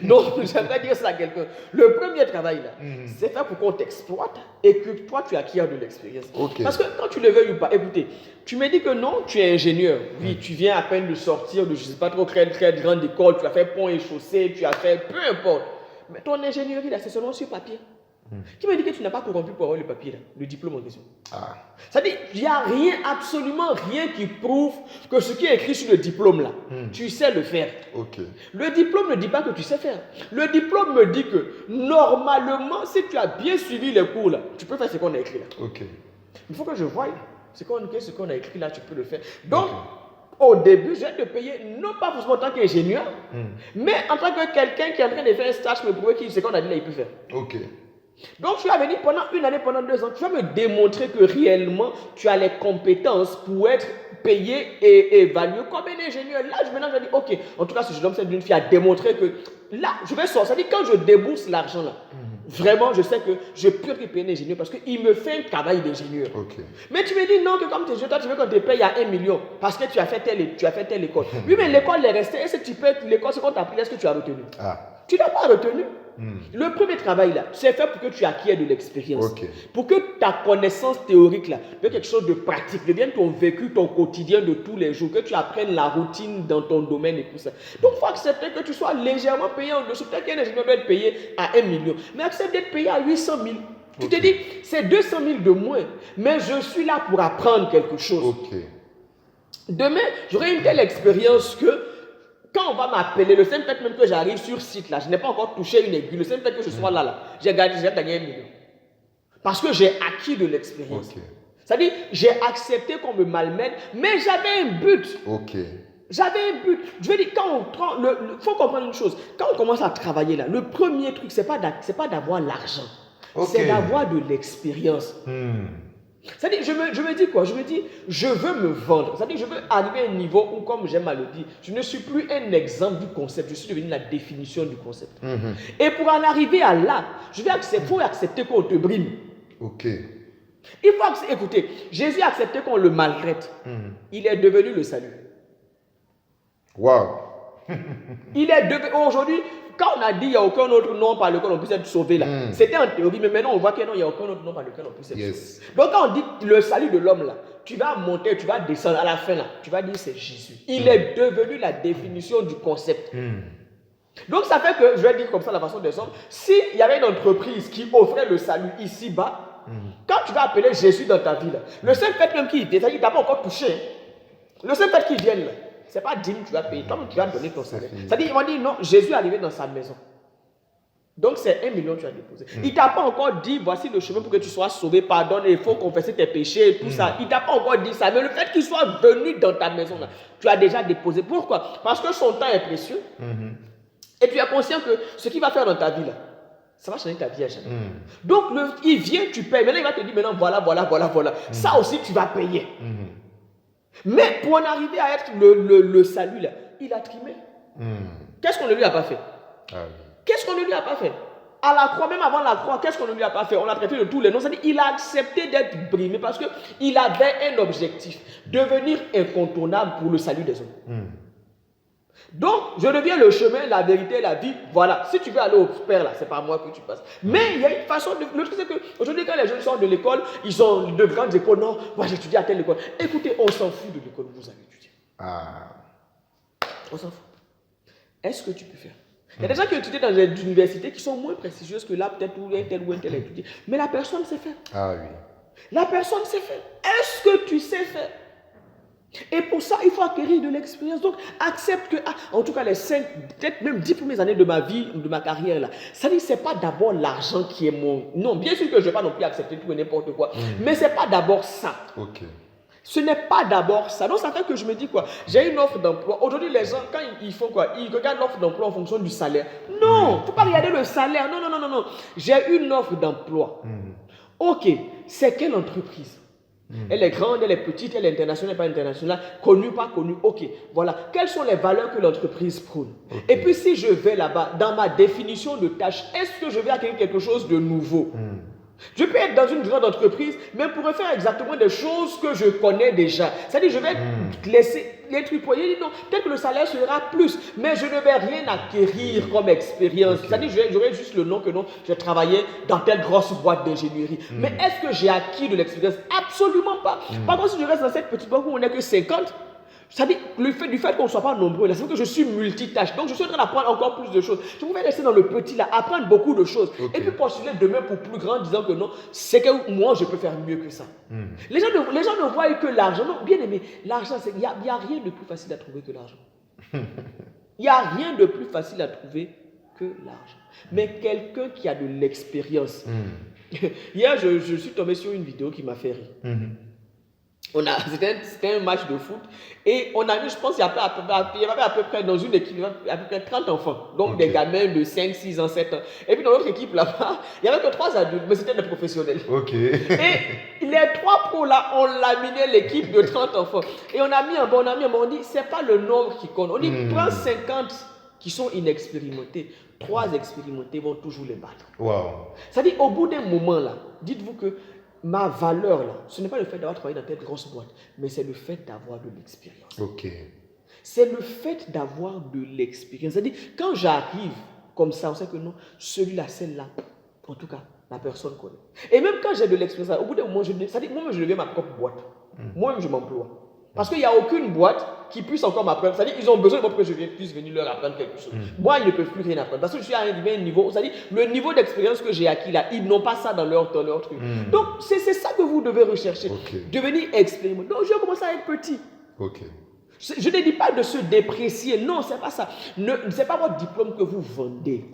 Donc, j'aimerais dire ça à quelqu'un. Le premier travail, là, c'est fait pour qu'on t'exploite et que toi, tu acquiers de l'expérience. Parce que quand tu le veuilles ou pas, écoutez, tu me dis que non, tu es ingénieur. Oui, tu viens à peine de sortir de, je ne sais pas trop, très grande école. Tu as fait pont et chaussée, tu as fait peu importe. Mais ton ingénierie, là, c'est seulement sur papier. Qui me dit que tu n'as pas corrompu pour avoir le papier, là, le diplôme en question? C'est-à-dire, il n'y a rien, absolument rien qui prouve que ce qui est écrit sur le diplôme là, tu sais le faire. Le diplôme ne dit pas que tu sais faire. Le diplôme me dit que normalement, si tu as bien suivi les cours là, tu peux faire ce qu'on a écrit là. Il faut que je voie ce qu'on a écrit là, tu peux le faire. Donc, au début, je vais te payer, non pas forcément en tant qu'ingénieur, mais en tant que quelqu'un qui est en train de faire un stage pour me prouver que ce qu'on a dit là, il peut faire. Donc tu vas venir pendant 1 année, pendant 2 ans, tu vas me démontrer que réellement tu as les compétences pour être payé et évalué comme un ingénieur. Là, maintenant, je vais dire, ok, en tout cas, ce jeune homme, c'est d'une fille à démontrer que là, je vais sortir. C'est-à-dire, quand je débourse l'argent là, vraiment, je sais que je peux payer un ingénieur parce qu'il me fait un travail d'ingénieur. Ok. Mais tu me dis non, que comme tu es jeune, toi, tu veux qu'on te paye à 1 million parce que tu as fait telle école. Oui, mais l'école est restée. Est-ce que tu peux, l'école, ce qu'on t'a appris, est-ce que tu as retenu? Tu n'as pas retenu. Le premier travail là, c'est fait pour que tu acquières de l'expérience. Ok. Pour que ta connaissance théorique là devienne quelque chose de pratique, devienne ton vécu, ton quotidien de tous les jours, que tu apprennes la routine dans ton domaine et tout ça. Donc il faut accepter que tu sois légèrement payé en dessous. Peut-être qu'un ingénieur doit être payé à 1 million, mais accepte d'être payé à 800 000. Tu te dis, c'est 200 000 de moins, mais je suis là pour apprendre quelque chose. Ok. Demain, j'aurai une telle expérience que quand on va m'appeler, le simple fait même que j'arrive sur site là, je n'ai pas encore touché une aiguille, le simple fait que je sois là, j'ai gagné 1 million. Parce que j'ai acquis de l'expérience. Ok. C'est-à-dire, j'ai accepté qu'on me malmène, mais j'avais un but. Ok. J'avais un but. Je veux dire, quand on prend, faut comprendre une chose, quand on commence à travailler là, le premier truc, c'est pas d'avoir l'argent, c'est d'avoir de l'expérience. C'est-à-dire, je me dis quoi? Je me dis, je veux me vendre. C'est-à-dire, je veux arriver à un niveau où, comme j'aime à le dire, je ne suis plus un exemple du concept, je suis devenu la définition du concept. Et pour en arriver à là, faut accepter qu'on te brime. Ok. Il faut accepter, écoutez, Jésus a accepté qu'on le maltraite. Il est devenu le salut. Waouh. Il est devenu, aujourd'hui, quand on a dit qu'il n'y a aucun autre nom par lequel on puisse être sauvé là, c'était en théorie, mais maintenant on voit qu'il n'y a aucun autre nom par lequel on puisse être sauvé. Donc quand on dit le salut de l'homme là, tu vas monter, tu vas descendre à la fin là, tu vas dire c'est Jésus. Il est devenu la définition du concept. Donc ça fait que, je vais dire comme ça la façon de descendre, s'il y avait une entreprise qui offrait le salut ici-bas, quand tu vas appeler Jésus dans ta vie là, le seul fait même qu'il vient, il ne t'a pas encore touché, le seul fait qu'il vienne là, ce n'est pas 10 000 que tu vas payer, toi tu vas donner ton salaire. C'est-à-dire, ils vont dire non, Jésus est arrivé dans sa maison. Donc c'est 1 million que tu as déposé. Il ne t'a pas encore dit, voici le chemin pour que tu sois sauvé, pardonne, il faut confesser tes péchés et tout ça. Il ne t'a pas encore dit ça, mais le fait qu'il soit venu dans ta maison, là, tu as déjà déposé. Pourquoi? Parce que son temps est précieux. Et tu es conscient que ce qu'il va faire dans ta vie, là, ça va changer ta vie à jamais. Donc il vient, tu payes. Maintenant il va te dire, maintenant voilà. Ça aussi tu vas payer. Mais pour en arriver à être le salut, là, il a trimé. Qu'est-ce qu'on ne lui a pas fait? Qu'est-ce qu'on ne lui a pas fait? À la croix, même avant la croix, qu'est-ce qu'on ne lui a pas fait? On l'a traité de tous les noms. C'est-à-dire qu'il a accepté d'être brimé parce qu'il avait un objectif, devenir incontournable pour le salut des hommes. Donc, je deviens le chemin, la vérité, la vie. Voilà. Si tu veux aller au Père, là, c'est pas moi que tu passes. Mais il y a une façon de. Le truc, c'est qu'aujourd'hui, quand les jeunes sortent de l'école, ils ont de grandes écoles. Non, moi, j'ai étudié à telle école. Écoutez, on s'en fout de l'école où vous avez étudié. On s'en fout. Est-ce que tu peux faire? Il y a des gens qui ont étudié dans des universités qui sont moins prestigieuses que là, peut-être où un tel a étudié. Mais la personne sait faire. La personne sait faire. Est-ce que tu sais faire? Et pour ça, il faut acquérir de l'expérience. Donc, accepte que, en tout cas, les 5, peut-être même 10 premières années de ma vie, de ma carrière, là, ça dit, c'est pas d'abord l'argent qui est mon. Non, bien sûr que je ne vais pas non plus accepter tout et n'importe quoi. Mais ce n'est pas d'abord ça. Ce n'est pas d'abord ça. Donc, ça fait que je me dis quoi? J'ai une offre d'emploi. Aujourd'hui, les gens, quand ils font quoi? Ils regardent l'offre d'emploi en fonction du salaire. Non, il ne faut pas regarder le salaire. Non. J'ai une offre d'emploi. Ok, c'est quelle entreprise? Elle est grande, elle est petite, elle est internationale, pas internationale, connue, pas connue. Ok, voilà. Quelles sont les valeurs que l'entreprise prône? Et puis si je vais là-bas, dans ma définition de tâche, est-ce que je vais acquérir quelque chose de nouveau? Je peux être dans une grande entreprise, mais pour faire exactement des choses que je connais déjà. C'est-à-dire, je vais laisser les trucs pour dire non, peut-être que le salaire sera plus, mais je ne vais rien acquérir comme expérience. C'est-à-dire, j'aurai juste le nom que non, j'ai travaillé dans telle grosse boîte d'ingénierie. Mais est-ce que j'ai acquis de l'expérience? Absolument pas. Par contre, si je reste dans cette petite boîte où on n'est que 50, c'est-à-dire, du fait qu'on ne soit pas nombreux, là, c'est que je suis multitâche. Donc, je suis en train d'apprendre encore plus de choses. Je pouvais rester dans le petit, là, apprendre beaucoup de choses. Et puis, postuler demain pour plus grand, disant que non, c'est que moi, je peux faire mieux que ça. Les gens ne voient que l'argent. Non, bien aimé, l'argent, il n'y a rien de plus facile à trouver que l'argent. Il n'y a rien de plus facile à trouver que l'argent. Mais quelqu'un qui a de l'expérience. Hier, je suis tombé sur une vidéo qui m'a fait rire. C'était un match de foot et on a mis, je pense, il y avait à peu près dans une équipe, à peu près 30 enfants, donc des gamins de 5, 6 ans, 7 ans. Et puis dans l'autre équipe là-bas, il n'y avait que 3 adultes, mais c'était des professionnels. Et les 3 pros là, on laminé l'équipe de 30 enfants. Et on a mis un bon, on dit, c'est pas le nombre qui compte. On dit, prends 50 qui sont inexpérimentés. 3 expérimentés vont toujours les battre. Wow. C'est-à-dire, au bout d'un moment là, dites-vous que ma valeur là, ce n'est pas le fait d'avoir travaillé dans telle grosse boîte, mais c'est le fait d'avoir de l'expérience. C'est le fait d'avoir de l'expérience. C'est-à-dire, quand j'arrive comme ça, on sait que non, celui-là, celle-là, en tout cas, la personne connaît. Et même quand j'ai de l'expérience, au bout d'un moment, c'est-à-dire, moi-même, je deviens ma propre boîte. Moi-même, je m'emploie. Parce qu'il n'y a aucune boîte qui puisse encore m'apprendre. C'est-à-dire qu'ils ont besoin de moi pour que je puisse venir leur apprendre quelque chose. Moi, ils ne peuvent plus rien apprendre. Parce que je suis à un niveau, c'est-à-dire le niveau d'expérience que j'ai acquis là, ils n'ont pas ça dans leur truc. Donc, c'est ça que vous devez rechercher. Devenir expérimenté. Donc, je vais commencer à être petit. Je ne dis pas de se déprécier. Non, ce n'est pas ça. Ce n'est pas votre diplôme que vous vendez.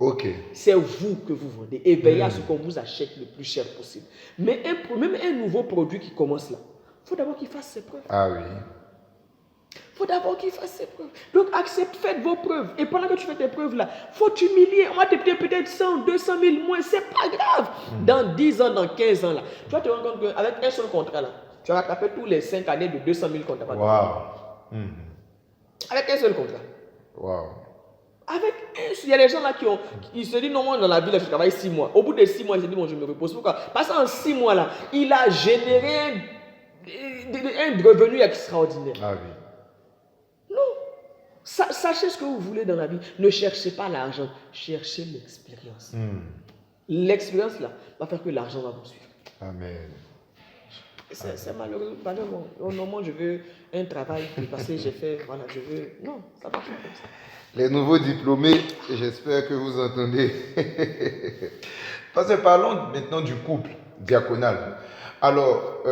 C'est vous que vous vendez. Et veillez à ce qu'on vous achète le plus cher possible. Mais même un nouveau produit qui commence là, il faut d'abord qu'il fasse ses preuves. Ah oui. Il faut d'abord qu'il fasse ses preuves. Donc, faites vos preuves. Et pendant que tu fais tes preuves là, il faut t'humilier. On va te payer peut-être 100, 200 000 moins. Ce n'est pas grave. Dans 10 ans, dans 15 ans là, tu vas te rendre compte qu'avec un seul contrat là, tu vas rattraper tous les 5 années de 200 000 contrats. Wow. Avec un seul contrat. Wow. Il y a des gens là qui se disent non, moi dans la vie là, je travaille 6 mois. Au bout de 6 mois, ils se disent bon, je me repose. Pourquoi? Parce qu'en 6 mois là, il a généré un revenu extraordinaire. Ah oui. Non. Sachez ce que vous voulez dans la vie. Ne cherchez pas l'argent, cherchez l'expérience. L'expérience là va faire que l'argent va vous suivre. Amen. C'est malheureux. Au moment, je veux un travail parce que j'ai fait, voilà, je veux. Non, ça marche pas comme ça. Les nouveaux diplômés, j'espère que vous entendez. Parce que parlons maintenant du couple diaconal. Alors,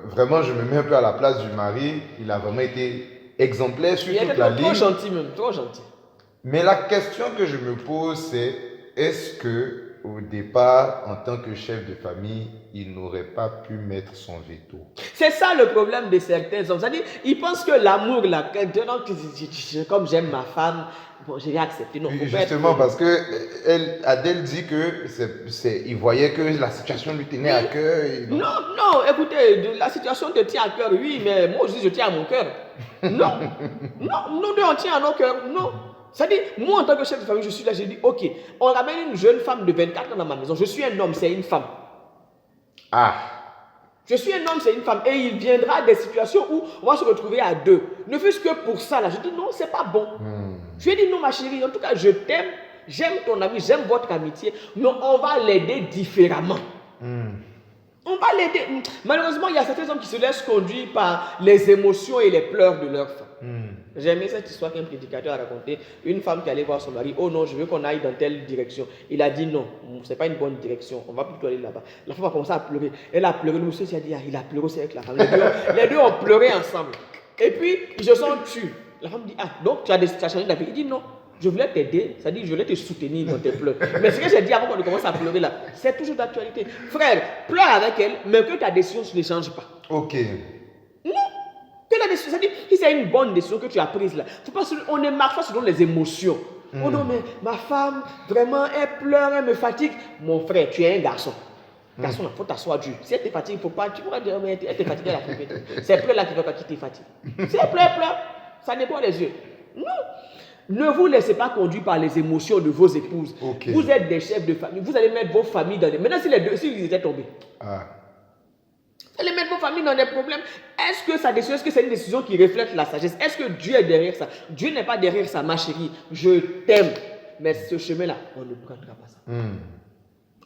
vraiment, je me mets un peu à la place du mari. Il a vraiment été exemplaire sur toute la ligne. Trop gentil même, trop gentil. Mais la question que je me pose, c'est est-ce que au départ, en tant que chef de famille, il n'aurait pas pu mettre son veto? C'est ça le problème de certains hommes. C'est-à-dire, ils pensent que l'amour, là, comme j'aime ma femme, bon, je vais accepter. Non, justement, parce que Adèle dit que il voyait que la situation lui tenait à cœur. Non, écoutez, la situation te tient à cœur, oui, mais moi aussi, je tiens à mon cœur. Non, nous deux, on tient à nos cœurs, non. C'est-à-dire, moi, en tant que chef de famille, je suis là, j'ai dit, ok, on ramène une jeune femme de 24 ans dans ma maison. Je suis un homme, c'est une femme. Je suis un homme, c'est une femme. Et il viendra des situations où on va se retrouver à 2. Ne fût-ce que pour ça, là. Je dis, non, c'est pas bon. Je lui ai dit, non, ma chérie, en tout cas, je t'aime, j'aime ton ami, j'aime votre amitié, mais on va l'aider différemment. On va l'aider. Malheureusement, il y a certains hommes qui se laissent conduire par les émotions et les pleurs de leur femme. J'ai aimé cette histoire qu'un prédicateur a raconté. Une femme qui allait voir son mari. Oh non, je veux qu'on aille dans telle direction. Il a dit non, ce n'est pas une bonne direction. On va plutôt aller là-bas. La femme a commencé à pleurer. Elle a pleuré. Le monsieur s'est dit, il a pleuré aussi avec la femme. Les deux ont pleuré ensemble. Et puis, ils se sont tués. La femme dit, donc tu as changé d'avis. Il dit non, je voulais t'aider. C'est-à-dire, je voulais te soutenir dans tes pleurs. Mais ce que j'ai dit avant qu'on commence à pleurer là, c'est toujours d'actualité. Frère, pleure avec elle, mais que ta décision ne change pas. Ok. Non. Que la décision, c'est-à-dire, si c'est une bonne décision que tu as prise là, on ne marche pas selon les émotions. Oh non, mais ma femme, vraiment, elle pleure, elle me fatigue. Mon frère, tu es un garçon. Garçon, il faut t'asseoir dur. Si elle te fatigue, il ne faut pas. Tu pourras dire, mais elle te fatigue, elle a fait. C'est pleurs là qui ne veut pas quitter fatigue. Si elle pleure, ça nettoie les yeux. Non. Ne vous laissez pas conduire par les émotions de vos épouses. Okay. Vous êtes des chefs de famille. Vous allez mettre vos familles dans des... Maintenant, si ils étaient tombés. Vous allez mettre vos familles dans des problèmes. Est-ce que c'est une décision qui reflète la sagesse? Est-ce que Dieu est derrière ça? Dieu n'est pas derrière ça, ma chérie. Je t'aime. Mais ce chemin-là, on ne prendra pas ça.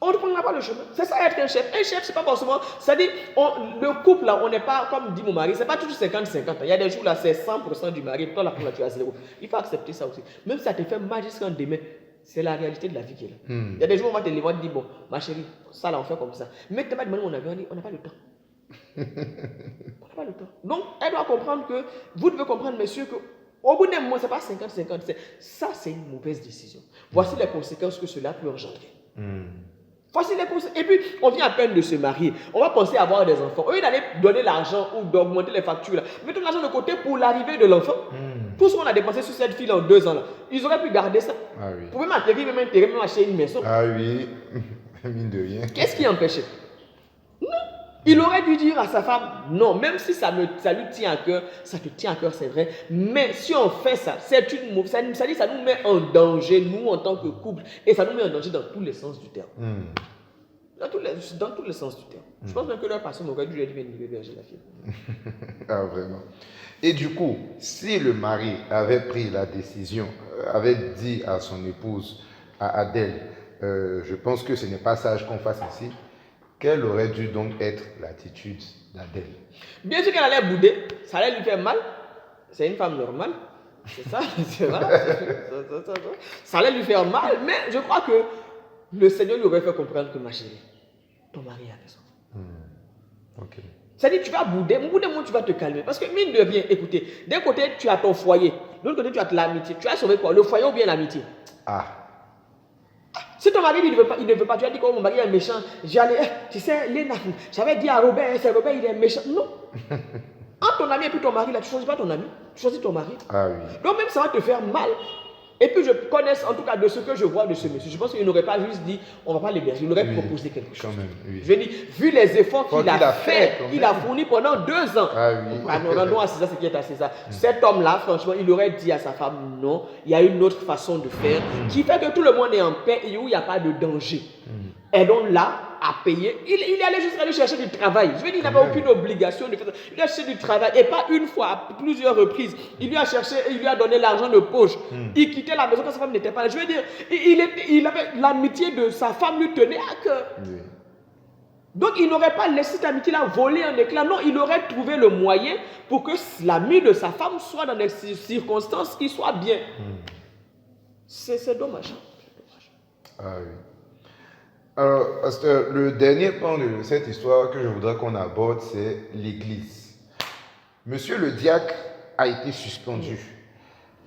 On ne prendra pas le chemin. C'est ça être un chef. Un chef, c'est pas forcément... C'est-à-dire, le couple, là, on n'est pas, comme dit mon mari, c'est pas toujours 50-50. Il y a des jours, là, c'est 100% du mari. Toi, là, tu as 0. Il faut accepter ça aussi. Même si ça te fait mal jusqu'en demain, c'est la réalité de la vie qui est là. Il y a des jours où on va te lever, on te dit, bon, ma chérie, ça, là, on fait comme ça. Mais tu n'as pas demandé mon avis, on n'a pas le temps. On n'a pas le temps. Donc, elle doit comprendre que, vous devez comprendre, messieurs, qu'au bout d'un moment, ce n'est pas 50-50. Ça, c'est une mauvaise décision. Voici les conséquences que cela peut engendrer. Voici les conseils. Et puis, on vient à peine de se marier. On va penser à avoir des enfants. Eux, ils allaient donner l'argent ou d'augmenter les factures. Là. Mettons l'argent de côté pour l'arrivée de l'enfant. Tout ce qu'on a dépensé sur cette fille en 2 ans, là, ils auraient pu garder ça. Ah oui. Vous pouvez m'atterrir, même acheter une maison. Ah oui, mine de rien. Qu'est-ce qui empêchait? Non. Il aurait dû dire à sa femme, non, même si ça lui tient à cœur, ça te tient à cœur, c'est vrai, mais si on fait ça, ça nous met en danger, nous, en tant que couple, et ça nous met en danger dans tous les sens du terme. Dans tous les sens du terme. Je pense même que leur personne aurait dû lui dire, berger la fille. Ah, vraiment. Et du coup, si le mari avait pris la décision, avait dit à son épouse, à Adèle, je pense que ce n'est pas sage qu'on fasse ainsi, quelle aurait dû donc être l'attitude d'Adèle? Bien sûr qu'elle allait bouder, ça allait lui faire mal. C'est une femme normale. C'est ça, c'est vrai. Ça allait lui faire mal, mais je crois que le Seigneur lui aurait fait comprendre que ma chérie, ton mari a raison. Ok. C'est-à-dire, tu vas bouder, au bout d'un moment, tu vas te calmer. Parce que, mine de rien, écoutez, d'un côté, tu as ton foyer, de l'autre côté, tu as l'amitié. Tu as sauvé quoi? Le foyer ou bien l'amitié? Ah. Si ton mari il ne veut pas, tu as dit que mon mari est méchant, tu sais, Léna, j'avais dit à Robert, c'est Robert, il est méchant. Non. Entre ton ami et puis ton mari, là, tu ne choisis pas ton ami, tu choisis ton mari. Ah oui. Donc même ça va te faire mal. Et puis je connais, en tout cas, de ce que je vois de ce monsieur, je pense qu'il n'aurait pas juste dit, on ne va pas l'héberger, il aurait proposé quelque chose. Quand même, oui. Je veux dire, vu les efforts qu'il a fait, qu'il a fourni pendant 2 ans, ah oui. rendons à César ce qui est à César. Cet homme-là, franchement, il aurait dit à sa femme, non, il y a une autre façon de faire, qui fait que tout le monde est en paix et où il n'y a pas de danger. Et donc là, à payer, il allait juste aller chercher du travail. Je veux dire, il n'avait aucune obligation de faire ça. Il a cherché du travail, et pas une fois, à plusieurs reprises. Il lui a cherché, il lui a donné l'argent de poche. Il quittait la maison quand sa femme n'était pas là. Je veux dire, il avait l'amitié de sa femme lui tenait à cœur. Oui. Donc il n'aurait pas laissé cette amitié-là voler en éclats. Non, il aurait trouvé le moyen pour que l'ami de sa femme soit dans des circonstances qui soient bien. C'est dommage. Ah oui. Alors, pasteur, le dernier point de cette histoire que je voudrais qu'on aborde, c'est l'église. Monsieur le diacre a été suspendu.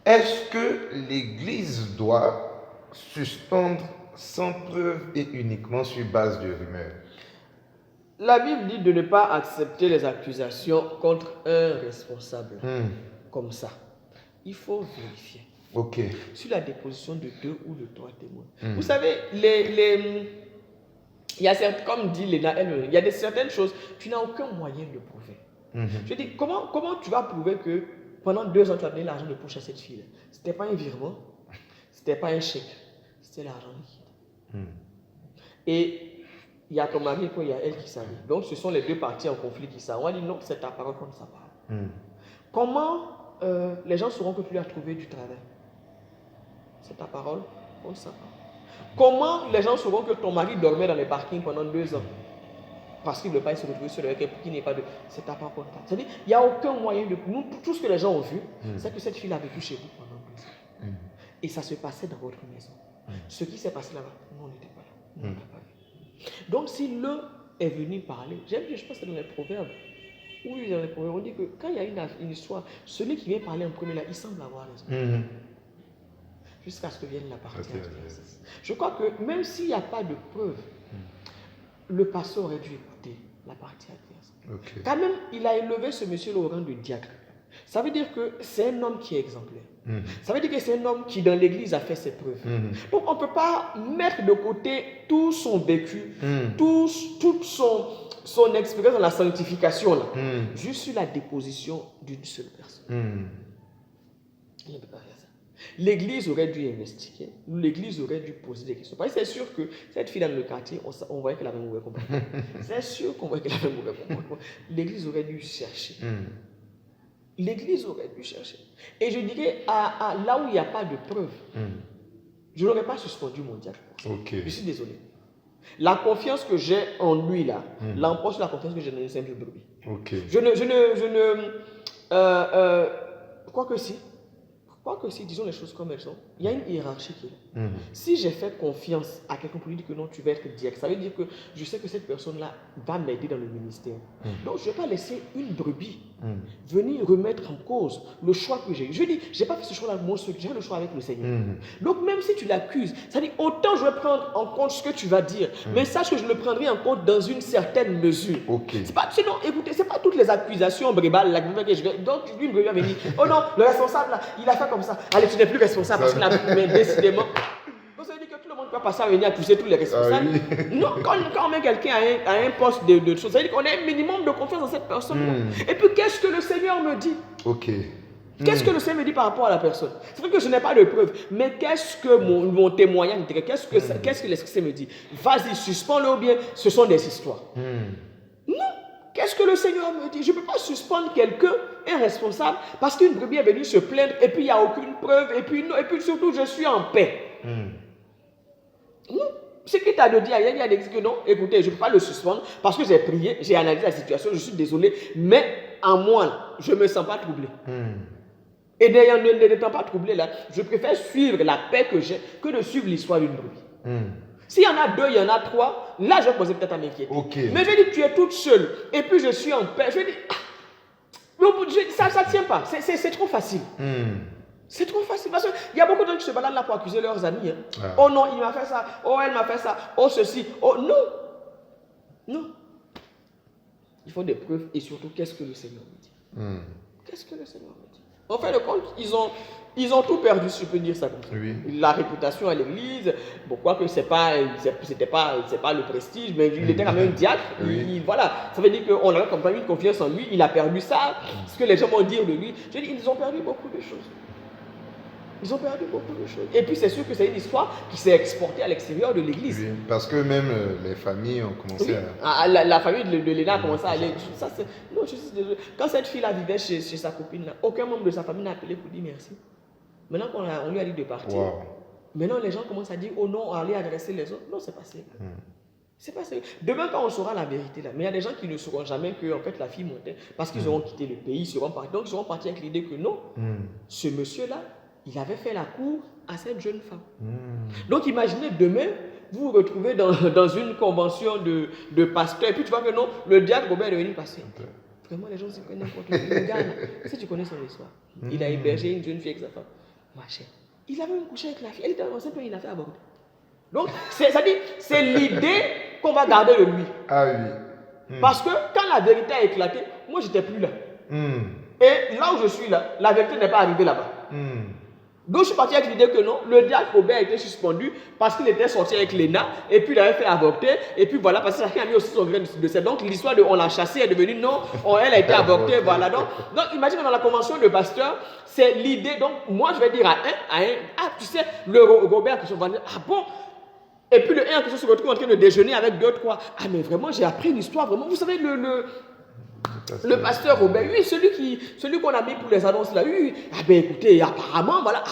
Est-ce que l'église doit suspendre sans preuve et uniquement sur base de rumeurs? La Bible dit de ne pas accepter les accusations contre un responsable comme ça. Il faut vérifier. Ok. Sur la déposition de 2 ou de 3 témoins. Vous savez, il y a comme dit Léna, il y a certaines choses, tu n'as aucun moyen de prouver. Je dis, comment tu vas prouver que pendant 2 ans, tu as donné l'argent de poche à cette fille? Ce n'était pas un virement, ce n'était pas un chèque, c'était l'argent liquide. Et il y a ton mari et puis il y a elle qui savait. Donc ce sont les 2 parties en conflit qui savent. On va dire non, c'est ta parole contre sa parole. Comment les gens sauront que tu lui as trouvé du travail? C'est ta parole contre sa parole. Comment les gens sauront que ton mari dormait dans les parkings pendant 2 ans? Parce qu'il ne veut pas se retrouver sur le week-end, qu'il n'y ait pas de... C'est ta parole. C'est-à-dire, il n'y a aucun moyen de... Nous, tout ce que les gens ont vu, c'est que cette fille a vécu chez vous pendant 2 ans. Et ça se passait dans votre maison. Ce qui s'est passé là-bas, nous, on n'était pas là. Nous, on n'a pas vu. Donc, si l'un est venu parler, je pense que c'est dans les proverbes. Oui, dans les proverbes, on dit que quand il y a une histoire, celui qui vient parler en premier là, il semble avoir raison. Jusqu'à ce que vienne la partie adverse. Je crois que même s'il n'y a pas de preuve, le pasteur aurait dû écouter la partie adverse. Quand même, il a élevé ce monsieur au rang de diacre. Ça veut dire que c'est un homme qui est exemplaire. Ça veut dire que c'est un homme qui dans l'église a fait ses preuves. Donc on ne peut pas mettre de côté tout son vécu, toute son expérience dans la sanctification, là, juste sur la déposition d'une seule personne. Il ne peut pas faire ça. L'église aurait dû investiguer, l'église aurait dû poser des questions. Parce que c'est sûr que cette fille dans le quartier, on voyait qu'elle avait un mauvais comportement. C'est sûr qu'on voyait qu'elle avait un mauvais comportement. L'église aurait dû chercher. L'église aurait dû chercher. Et je dirais, là où il n'y a pas de preuve, je n'aurais pas suspendu mon diacre. Je suis désolé. La confiance que j'ai en lui là, l'emporte sur la confiance que j'ai dans une simple brebis. Je ne crois que si. Quoique si, disons les choses comme elles sont, il y a une hiérarchie qui est là. Si j'ai fait confiance à quelqu'un pour lui dire que non, tu vas être direct, ça veut dire que je sais que cette personne-là va m'aider dans le ministère. Donc je ne vais pas laisser une brebis venir remettre en cause le choix que j'ai. Je dis, je n'ai pas fait ce choix-là, moi, j'ai le choix avec le Seigneur. Donc même si tu l'accuses, ça dit autant je vais prendre en compte ce que tu vas dire, mais sache que je le prendrai en compte dans une certaine mesure. Sinon, écoutez, ce n'est pas toutes les accusations brébales là, que je vais. Donc une brebis va venir, oh non, le responsable là, il a fait comme ça. Allez, tu n'es plus responsable parce qu'il a mais décidément. Donc ça veut dire que tout le monde peut passer à venir accuser tous les responsables. Non, quand on met quelqu'un à un poste de choses, ça veut dire qu'on a un minimum de confiance dans cette personne-là. Et puis qu'est-ce que le Seigneur me dit? Qu'est-ce que le Seigneur me dit par rapport à la personne? C'est vrai que je n'ai pas de preuves, mais qu'est-ce que mon témoignage dirait? Qu'est-ce que l'Esprit me dit? Vas-y, suspends-le ou bien ce sont des histoires. Non. Qu'est-ce que le Seigneur me dit? Je ne peux pas suspendre quelqu'un, un responsable, parce qu'une brebis est venue se plaindre et puis il n'y a aucune preuve, et puis surtout je suis en paix. Non. Ce qu'il t'a dit ailleurs, il a dit que non, écoutez, je ne peux pas le suspendre parce que j'ai prié, j'ai analysé la situation, je suis désolé, mais en moi, là, je ne me sens pas troublé. Et n'étant pas troublé là, je préfère suivre la paix que j'ai que de suivre l'histoire d'une brebis. S'il y en a 2, il y en a 3, là je vais poser peut-être à m'inquiéter. Mais je dis, tu es toute seule, et puis je suis en paix. Je dis, ça ne tient pas, c'est trop facile. C'est trop facile, parce qu'il y a beaucoup de gens qui se baladent là pour accuser leurs amis. Oh non, il m'a fait ça, oh elle m'a fait ça, oh ceci, oh non. Non. Il faut des preuves, et surtout, qu'est-ce que le Seigneur me dit? Qu'est-ce que le Seigneur me dit? En fin de compte, ils ont tout perdu, si je peux dire ça comme ça. La réputation à l'église, bon, quoique c'est pas le prestige, mais il était quand même un diacre. Voilà, ça veut dire qu'on a quand même une confiance en lui, il a perdu ça, ce que les gens vont dire de lui. Je dis, ils ont perdu beaucoup de choses. Ils ont perdu beaucoup de choses. Et puis c'est sûr que c'est une histoire qui s'est exportée à l'extérieur de l'église. Parce que même les familles ont commencé à... La famille de Léna a commencé à aller... Non, je suis désolé. Quand cette fille-là vivait chez sa copine, là, aucun membre de sa famille n'a appelé pour dire merci. Maintenant qu'on lui a dit de partir, maintenant les gens commencent à dire, oh non, aller adresser les autres. Non, c'est pas sérieux. C'est pas sérieux. Demain, quand on saura la vérité, là, mais il y a des gens qui ne sauront jamais que en fait, la fille montait parce qu'ils auront quitté le pays, ils seront partis. Donc ils seront partis avec l'idée que non, ce monsieur-là, il avait fait la cour à cette jeune femme. Donc imaginez demain, vous vous retrouvez dans une convention de pasteurs, et puis tu vois que non, le diacre Robert est devenu pasteur. Vraiment, les gens se connaissent n'importe quoi. Le gars, là, si tu connais son histoire, il a hébergé une jeune fille avec sa femme. Ma chère, il avait même couché avec la fille, elle était enceinte, mais il a fait avorter. Donc, c'est l'idée qu'on va garder de lui. Parce que quand la vérité a éclaté, moi, je n'étais plus là. Et là où je suis là, la vérité n'est pas arrivée là-bas. Donc je suis parti avec l'idée que non, le diacre Robert a été suspendu parce qu'il était sorti avec Léna et puis il avait fait avorter et puis voilà, parce que chacun a mis aussi son grain de sel. Donc l'histoire de on l'a chassée est devenue non, elle a été avortée, voilà. Donc imagine dans la convention de pasteur, c'est l'idée, donc moi je vais dire à un, tu sais, le Robert qui se va dire, ah bon. Et puis le 1 qui se retrouve en train de déjeuner avec 2, 3. Ah mais vraiment j'ai appris une histoire, vraiment, vous savez le pasteur Robert, oui, celui qu'on a mis pour les annonces là, oui. Ah ben écoutez, apparemment, voilà,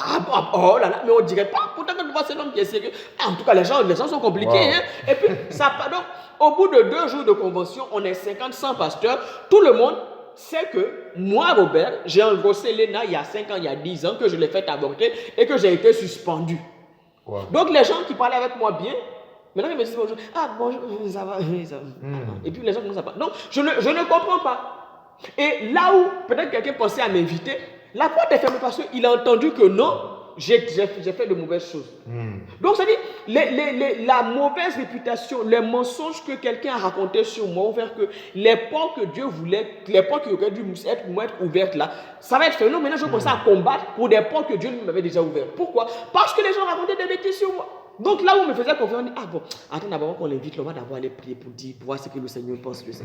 oh là là, mais on dirait pas, pourtant quand on voit cet homme qui est sérieux, en tout cas les gens sont compliqués, Et puis, ça, donc, au bout de 2 jours de convention, on est 50, 100 pasteurs, tout le monde sait que moi, Robert, j'ai engrossé Léna il y a 5 ans, il y a 10 ans, que je l'ai fait avorter et que j'ai été suspendu. Donc les gens qui parlaient avec moi bien, maintenant, ils me disent bonjour. Ah, bonjour, ça va. Et puis les gens commencent à parler. Donc, je ne comprends pas. Et là où peut-être quelqu'un pensait à m'inviter, la porte est fermée parce qu'il a entendu que non, j'ai fait de mauvaises choses. Donc, ça dit, la mauvaise réputation, les mensonges que quelqu'un a racontés sur moi ont fait que les portes que Dieu voulait, les portes qui auraient dû être ouvertes là, ça va être fait. Non, maintenant, je commence à combattre pour des portes que Dieu m'avait déjà ouvertes. Pourquoi? Parce que les gens racontaient des bêtises sur moi. Donc là où on me faisait confiance, on dit, ah bon, attends d'abord qu'on l'invite, on va d'abord aller prier pour voir ce que le Seigneur pense de ça.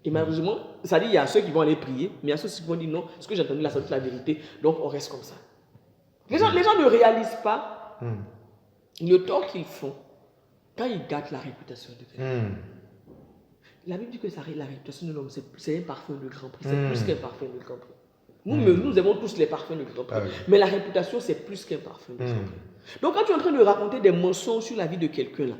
Et malheureusement, ça dit, il y a ceux qui vont aller prier, mais il y a ceux qui vont dire non, ce que j'ai entendu là, c'est la vérité, donc on reste comme ça. Les gens ne réalisent pas le tort qu'ils font quand ils gâtent la réputation de quelqu'un. La Bible dit que la réputation de l'homme, c'est un parfum de grand prix, c'est plus qu'un parfum de grand prix. Nous aimons tous les parfums de grand prix, mais la réputation, c'est plus qu'un parfum de grand prix. Donc quand tu es en train de raconter des mensonges sur la vie de quelqu'un là,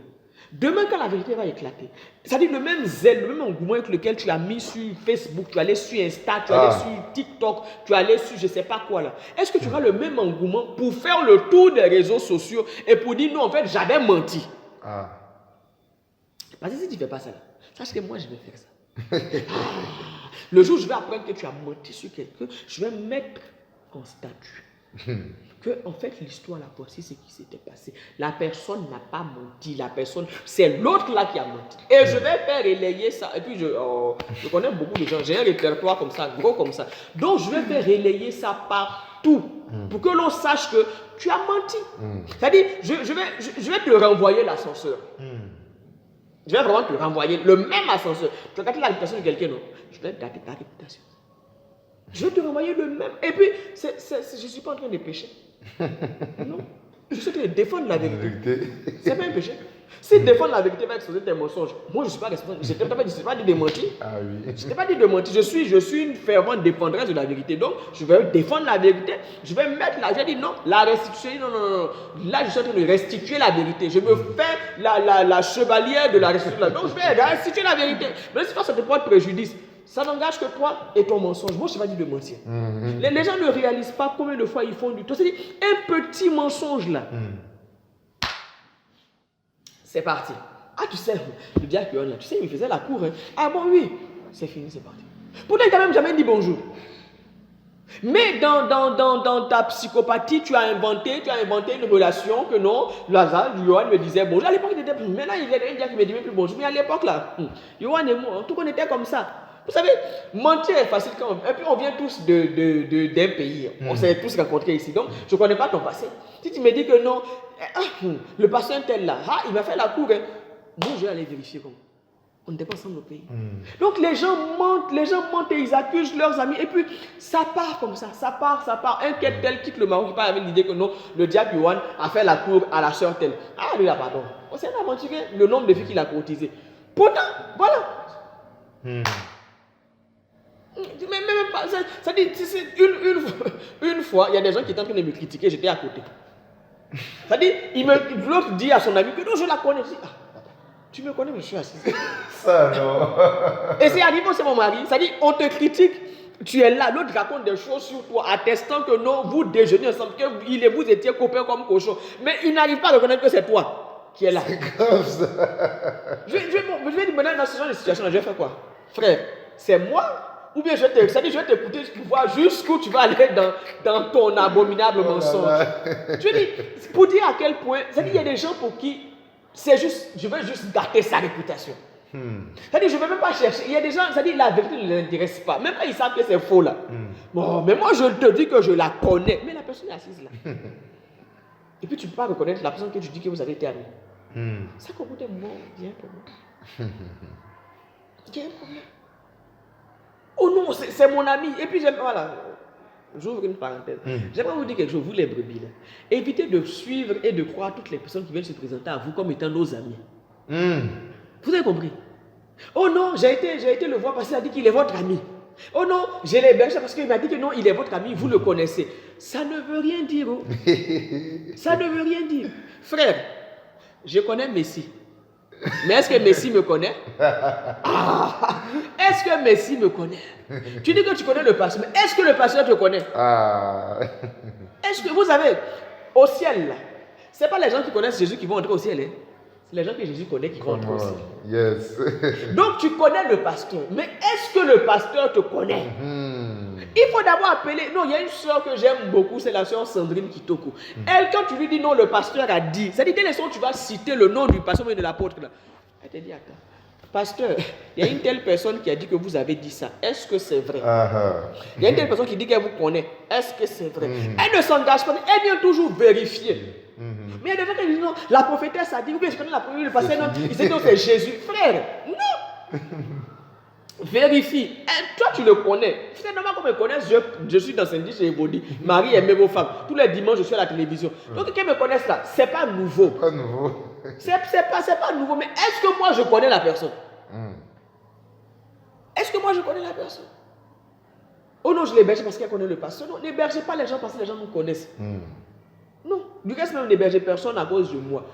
Demain, quand la vérité va éclater, c'est-à-dire le même zèle, le même engouement avec lequel tu as mis sur Facebook, tu es allé sur Insta, tu es allé sur TikTok, tu es allé sur je ne sais pas quoi là. Est-ce que tu auras le même engouement pour faire le tour des réseaux sociaux et pour dire non, en fait, j'avais menti? Parce que si tu ne fais pas ça là, sache que moi, je vais faire ça. Le jour où je vais apprendre que tu as menti sur quelqu'un, je vais mettre en statut que, en fait, l'histoire, là, voici ce qui s'était passé. La personne n'a pas menti. La personne, c'est l'autre là qui a menti. Et je vais faire relayer ça. Et puis, je connais beaucoup de gens. J'ai un répertoire comme ça, gros comme ça. Donc, je vais faire relayer ça partout pour que l'on sache que tu as menti. C'est-à-dire, je vais te renvoyer l'ascenseur. Je vais vraiment te renvoyer le même ascenseur. Tu as gâté la réputation de quelqu'un, non? Je vais gâter ta réputation. Je vais te renvoyer le même. Et puis, je ne suis pas en train de pécher. Non. Je suis en train de défendre la vérité. Ce n'est pas un péché. Si défendre la vérité va exposer tes mensonges, moi je ne suis pas responsable. Je ne t'ai pas dit de mentir. Je ne t'ai pas dit de mentir. Je suis une fervente défendresse de la vérité. Donc, je vais défendre la vérité. Je vais mettre la. J'ai dit non, la restitution. Non. Là, je suis en train de restituer la vérité. Je me fais la chevalière de la restitution. Donc, je vais restituer la vérité. Mais si toi, ça te porte préjudice, ça n'engage que toi et ton mensonge. Moi, je ne vais pas dire de mentir. Les gens ne réalisent pas combien de fois ils font du tout. C'est-à-dire, un petit mensonge là. C'est parti. Ah, tu sais, le diable là, tu sais, il me faisait la cour. Hein. Ah bon, oui. C'est fini, c'est parti. Pourtant, il t'a même jamais dit bonjour. Mais dans ta psychopathie, tu as inventé une relation que non, Lazare, Yohan me disait bonjour. À l'époque, il était plus. Maintenant, il y a un gars qui me dit même plus bonjour. Mais à l'époque, là, Yohan et moi, tout qu'on était comme ça. Vous savez, mentir est facile quand même. Et puis, on vient tous d'un pays. On s'est tous rencontrés ici. Donc, je ne connais pas ton passé. Si tu me dis que non, le patient tel là, il va faire la cour. Hein. Moi, je vais aller vérifier comment. On n'était pas ensemble au pays. Donc, les gens mentent et ils accusent leurs amis. Et puis, ça part comme ça. Ça part. Un quel tel quitte le Maroc, il part avec l'idée que non, le diable Yohan a fait la cour à la sœur telle. Ah, lui là, pardon. On s'est aventuré le nombre de filles qu'il a courtisées. Pourtant, voilà. Mais même pas, ça dit, une fois, il y a des gens qui étaient en train de me critiquer, j'étais à côté. Ça dit, l'autre dit à son ami que non, je la connais. Je dis, tu me connais, mais je suis assis. Ça, non. Et c'est arrivé, c'est mon mari. Ça dit, on te critique, tu es là, l'autre raconte des choses sur toi, attestant que non, vous déjeunez ensemble, que vous étiez copains comme cochon. Mais il n'arrive pas à reconnaître que c'est toi qui es là. C'est grave ça. Je vais dire, maintenant, dans ce genre de situation, je vais faire quoi? Frère, c'est moi? Ou bien je vais t'écouter pour voir jusqu'où tu vas aller dans ton abominable mensonge. Je veux dire, pour dire à quel point, c'est-à-dire il y a des gens pour qui c'est juste, je veux juste gâter sa réputation. C'est-à-dire je ne veux même pas chercher. Il y a des gens, c'est-à-dire la vérité ne les intéresse pas. Même quand ils savent que c'est faux là. Bon, mais moi je te dis que je la connais. Mais la personne est assise là. Et puis tu ne peux pas reconnaître la personne que tu dis que vous avez été amis. Ça qu'au bout d'un moment, il y a un problème. Il y a un problème. Oh non, c'est mon ami. Et puis, voilà, j'ouvre une parenthèse. J'aimerais vous dire quelque chose, vous les brebis, là. Évitez de suivre et de croire toutes les personnes qui viennent se présenter à vous comme étant nos amis. Vous avez compris? Oh non, j'ai été le voir parce qu'il a dit qu'il est votre ami. Oh non, je l'ai hébergé parce qu'il m'a dit que non, il est votre ami, vous le connaissez. Ça ne veut rien dire. Oh. Ça ne veut rien dire. Frère, je connais Messi. Mais est-ce que Messi me connaît? Est-ce que Messi me connaît? Tu dis que tu connais le pasteur, mais est-ce que le pasteur te connaît? Est-ce que vous savez, au ciel, là, ce n'est pas les gens qui connaissent Jésus qui vont entrer au ciel. Hein? C'est les gens que Jésus connaît qui vont entrer au ciel. Yes. Donc tu connais le pasteur, mais est-ce que le pasteur te connaît? Il faut d'abord appeler. Non, il y a une soeur que j'aime beaucoup, c'est la soeur Sandrine Kitoko. Elle, quand tu lui dis non, le pasteur a dit, c'est-à-dire dès l'instant où tu vas citer le nom du pasteur et de l'apôtre, elle te dit attends, pasteur, il y a une telle personne qui a dit que vous avez dit ça. Est-ce que c'est vrai? Il y a une telle personne qui dit qu'elle vous connaît. Est-ce que c'est vrai? Elle ne s'engage pas, elle vient toujours vérifier. Mais il y a des gens qui disent non, la prophétesse a dit, ou bien je connais la prophétesse, le pasteur, non, il sait que c'est Jésus. Frère, non. Vérifie. Et toi, tu le connais. C'est normal qu'on me connaisse. Je suis dans Saint-Denis chez Ebodi. Marie aimait vos femmes. Tous les dimanches, je suis à la télévision. Donc, qu'ils me connaissent là, c'est pas nouveau. Pas nouveau. C'est pas nouveau. Mais est-ce que moi, je connais la personne? Est-ce que moi, je connais la personne? Oh non, je l'héberge parce qu'elle connaît le pasteur. Non, n'hébergez pas les gens parce que les gens nous connaissent. Non. Du reste, même n'hébergez personne à cause de moi.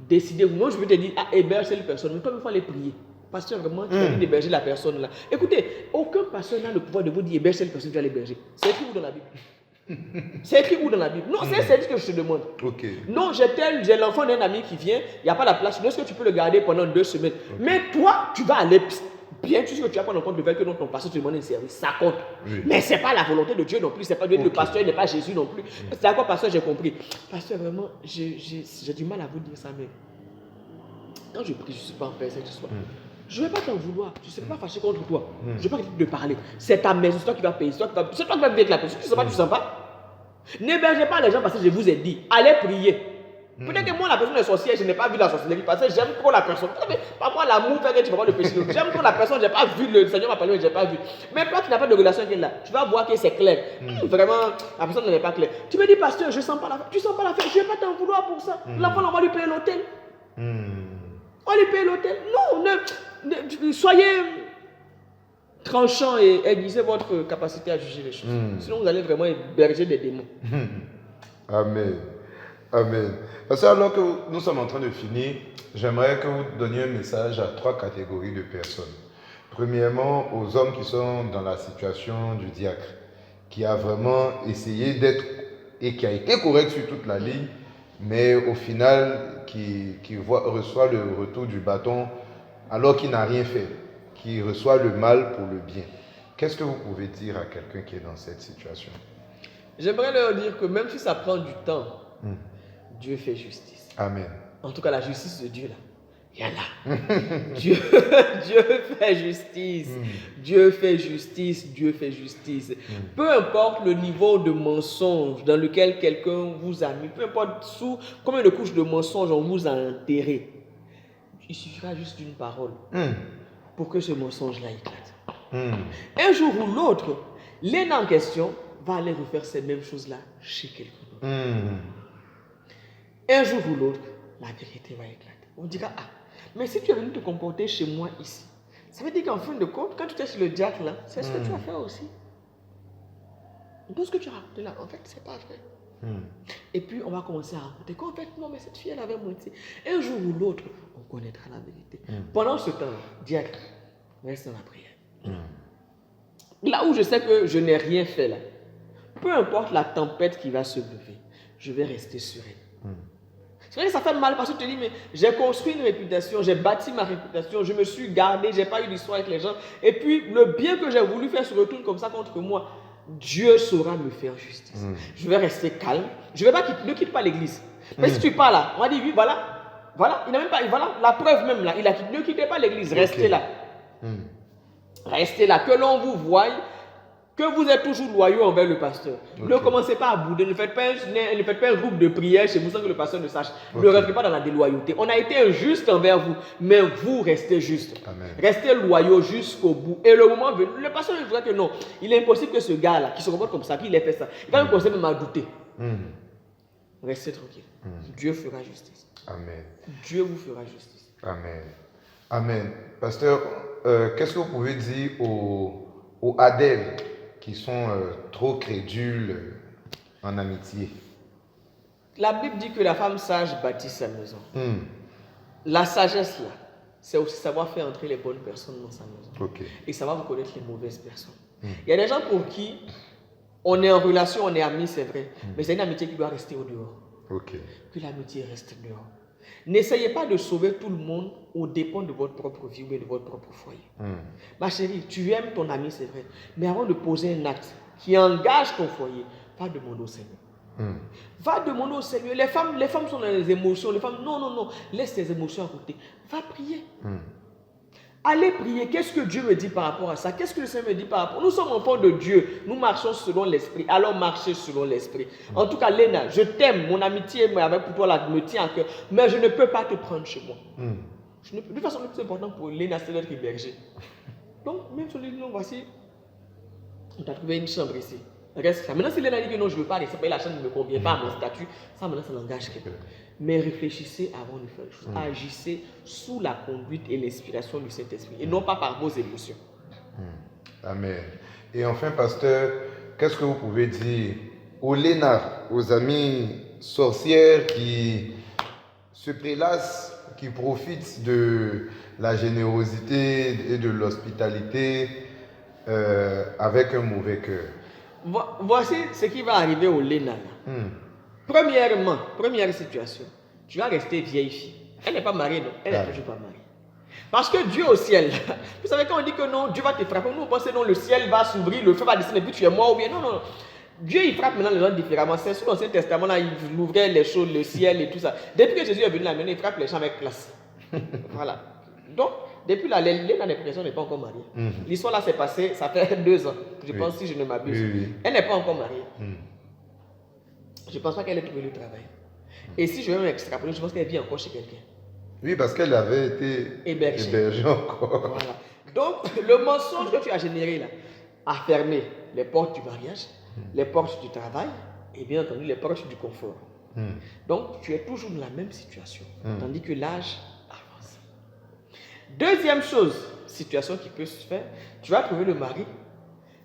Décidez-vous. Moi, je veux te dire, héberge cette personne, mais comme il faut aller prier. Pasteur, vraiment, tu as dit d'héberger la personne là. Écoutez, aucun pasteur n'a le pouvoir de vous dire héberge cette personne, tu vas l'héberger. C'est écrit où dans la Bible? C'est écrit où dans la Bible? Non, c'est ce que je te demande. Non, j'ai l'enfant d'un ami qui vient, il n'y a pas la place. Est-ce que tu peux le garder pendant 2 semaines? Mais toi, tu vas aller bien, tu sais que tu vas prendre en compte le fait que ton pasteur te demande un service. Ça compte. Mais ce n'est pas la volonté de Dieu non plus. C'est pas le pasteur, il n'est pas Jésus non plus. C'est d'accord, pasteur, j'ai compris. Pasteur, vraiment, j'ai du mal à vous dire ça, mais quand je prie, je ne suis pas en paix cette histoire. Je ne vais pas t'en vouloir. Je ne suis pas fâché contre toi. Je ne vais pas te parler. C'est ta maison, c'est toi qui vas payer. C'est toi qui vas vivre avec la personne. Tu ne sens pas, tu ne sens pas. N'hébergez pas les gens parce que je vous ai dit. Allez prier. Peut-être que moi, la personne est sorcière, je n'ai pas vu la sorcellerie parce que j'aime trop la personne. Parfois, l'amour fait que tu ne vas pas le péché. J'aime trop la personne, je n'ai pas vu, le Seigneur m'a parlé, mais je n'ai pas vu. Mais toi, tu n'as pas de relation avec elle là. Tu vas voir que c'est clair. Vraiment, la personne n'est pas claire. Tu me dis, pasteur, je ne sens pas l'affaire. Tu ne sens pas l'affaire. Je ne vais pas t'en vouloir pour ça. L'enfant, on va lui payer l'hôtel. On va lui payer l'hôtel. Non, soyez tranchant et aiguisez votre capacité à juger les choses. Sinon, vous allez vraiment héberger des démons. Amen. Amen. Parce que alors que nous sommes en train de finir, j'aimerais que vous donniez un message à 3 catégories de personnes. Premièrement, aux hommes qui sont dans la situation du diacre, qui a vraiment essayé d'être et qui a été correct sur toute la ligne, mais au final, qui reçoit le retour du bâton alors qu'il n'a rien fait, qui reçoit le mal pour le bien. Qu'est-ce que vous pouvez dire à quelqu'un qui est dans cette situation? J'aimerais leur dire que même si ça prend du temps, Dieu fait justice. Amen. En tout cas, la justice de Dieu, là, il y en a. Dieu fait justice. Dieu fait justice. Dieu fait justice. Peu importe le niveau de mensonge dans lequel quelqu'un vous a mis, peu importe sous combien de couches de mensonges on vous a enterré, il suffira juste d'une parole pour que ce mensonge-là éclate. Un jour ou l'autre, l'un en question va aller refaire ces mêmes choses-là chez quelqu'un d'autre. Un jour ou l'autre, la vérité va éclater. On dira, mais si tu es venu te comporter chez moi ici, ça veut dire qu'en fin de compte, quand tu étais chez le diacre là, c'est ce que tu vas faire aussi. Tout ce que tu as raconté là, en fait, c'est pas vrai. Et puis, on va commencer à raconter qu'en fait, non, mais cette fille, elle avait menti. Un jour ou l'autre, on connaîtra la vérité. Pendant ce temps, diacre, reste dans la prière. Là où je sais que je n'ai rien fait là, peu importe la tempête qui va se lever, je vais rester serein. C'est vrai que ça fait mal parce que tu te dis, mais j'ai construit une réputation, j'ai bâti ma réputation, je me suis gardé, j'ai pas eu d'histoire avec les gens. Et puis, le bien que j'ai voulu faire se retourne comme ça contre moi. Dieu saura me faire justice. Je vais rester calme. Je vais pas ne quitte pas l'église. Mais si tu pars là, on va dire, oui, voilà, il n'a même pas, voilà, la preuve même là, il a quitté. Ne quittez pas l'église, restez là. Restez là, que l'on vous voie, que vous êtes toujours loyaux envers le pasteur. Ne commencez pas à bouder, ne faites pas un groupe de prière chez vous sans que le pasteur ne sache. Ne rentrez pas dans la déloyauté. On a été injuste envers vous, mais vous restez juste. Amen. Restez loyaux jusqu'au bout. Et le moment venu, le pasteur il dira que non, il est impossible que ce gars-là, qui se comporte comme ça, qu'il ait fait ça, il va me commencer même à douter. Restez tranquille. Dieu fera justice. Amen. Dieu vous fera justice. Amen. Amen. Pasteur, qu'est-ce que vous pouvez dire aux Adèles qui sont trop crédules en amitié? La Bible dit que la femme sage bâtit sa maison. La sagesse, là, c'est aussi savoir faire entrer les bonnes personnes dans sa maison. Et savoir reconnaître les mauvaises personnes. Il y a des gens pour qui on est en relation, on est amis, c'est vrai. Mais c'est une amitié qui doit rester au dehors. Que l'amitié reste dehors. N'essayez pas de sauver tout le monde aux dépens de votre propre vie ou de votre propre foyer. Ma chérie, tu aimes ton ami, c'est vrai. Mais avant de poser un acte qui engage ton foyer, va demander au Seigneur. Va demander au Seigneur. Les femmes sont dans les émotions. Les femmes, non. Laisse tes émotions à côté. Va prier. Allez prier. Qu'est-ce que Dieu me dit par rapport à ça? Qu'est-ce que le Seigneur me dit par rapport? Nous sommes enfants de Dieu. Nous marchons selon l'esprit. Alors marchez selon l'esprit. En tout cas, Léna, je t'aime. Mon amitié pour toi là, me tient à cœur. Mais je ne peux pas te prendre chez moi. De toute façon, le plus important pour Léna, c'est d'être hébergée. Donc, même si on dit non, voici, on t'a trouvé une chambre ici. Reste là. Maintenant, si Léna dit que non, je ne veux pas rester, la chambre ne me convient pas à mon statut, ça maintenant, ça n'engage quelqu'un. Mais réfléchissez avant de faire les choses. Agissez sous la conduite et l'inspiration du Saint-Esprit et non pas par vos émotions. Amen. Et enfin, pasteur, qu'est-ce que vous pouvez dire aux Léna, aux amis sorcières qui ce prélasse qui profite de la générosité et de l'hospitalité avec un mauvais cœur. Voici ce qui va arriver au Léna. Premièrement, première situation, tu vas rester vieille fille. Elle n'est pas mariée, non, elle n'est toujours pas mariée. Parce que Dieu au ciel, vous savez quand on dit que non, Dieu va te frapper, nous on pense que non, le ciel va s'ouvrir, le feu va descendre et puis tu es mort ou bien non, non. Dieu il frappe maintenant les gens différemment. C'est sous l'Ancien Testament là, il ouvrait les choses, le ciel et tout ça. Depuis que Jésus est venu là, maintenant il frappe les gens avec classe. Voilà. Donc, depuis là, Léna n'est pas encore mariée. L'histoire là s'est passée, ça fait 2 ans, je pense si je ne m'abuse. Elle n'est pas encore mariée. Je ne pense pas qu'elle ait trouvé le travail. Et si je veux m'extrapoler, je pense qu'elle vit encore chez quelqu'un. Oui, parce qu'elle avait été hébergée encore. Voilà. Donc, le mensonge que tu as généré là a fermé les portes du mariage, les portes du travail et bien entendu les portes du confort. Donc, tu es toujours dans la même situation, tandis que l'âge avance. Deuxième chose, situation qui peut se faire, tu vas trouver le mari,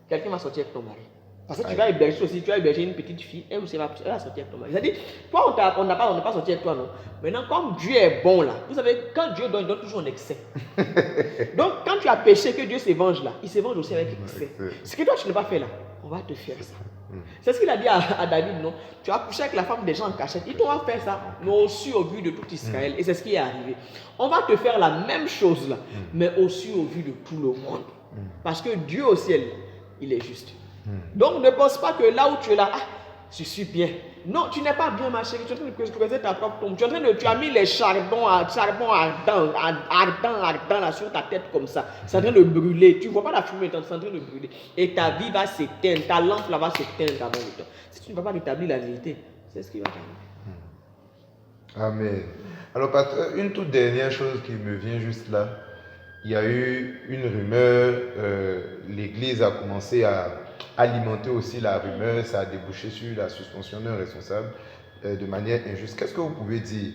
quelqu'un va sortir avec ton mari. Parce que tu vas héberger aussi, tu vas héberger une petite fille, elle aussi va sortir avec ton mari. C'est-à-dire, toi, on n'a pas sorti avec toi, non. Maintenant, comme Dieu est bon là, vous savez, quand Dieu donne, il donne toujours en excès. Donc, quand tu as péché, que Dieu se venge là, il se venge aussi avec excès. Ce que toi, tu n'as pas fait là, on va te faire ça. C'est ce qu'il a dit à David, non? Tu as couché avec la femme des gens en cachette, ils t'ont fait ça, mais aussi au vu de tout Israël. Et c'est ce qui est arrivé. On va te faire la même chose là, mais aussi au vu de tout le monde. Parce que Dieu au ciel, il est juste. Donc ne pense pas que là où tu es là, je suis bien. Non, tu n'es pas bien ma chérie, tu es en train de creuser ta propre tombe. Tu as mis les charbons ardents là sur ta tête comme ça. C'est en train de brûler. Tu ne vois pas la fumée, c'est en train de brûler. Et ta vie va s'éteindre, ta lampe là va s'éteindre avant le temps. Si tu ne vas pas rétablir la vérité, c'est ce qui va t'arriver. Amen. Alors, pasteur, une toute dernière chose qui me vient juste là. Il y a eu une rumeur, l'église a commencé à alimenter aussi la rumeur, ça a débouché sur la suspension d'un responsable de manière injuste. Qu'est-ce que vous pouvez dire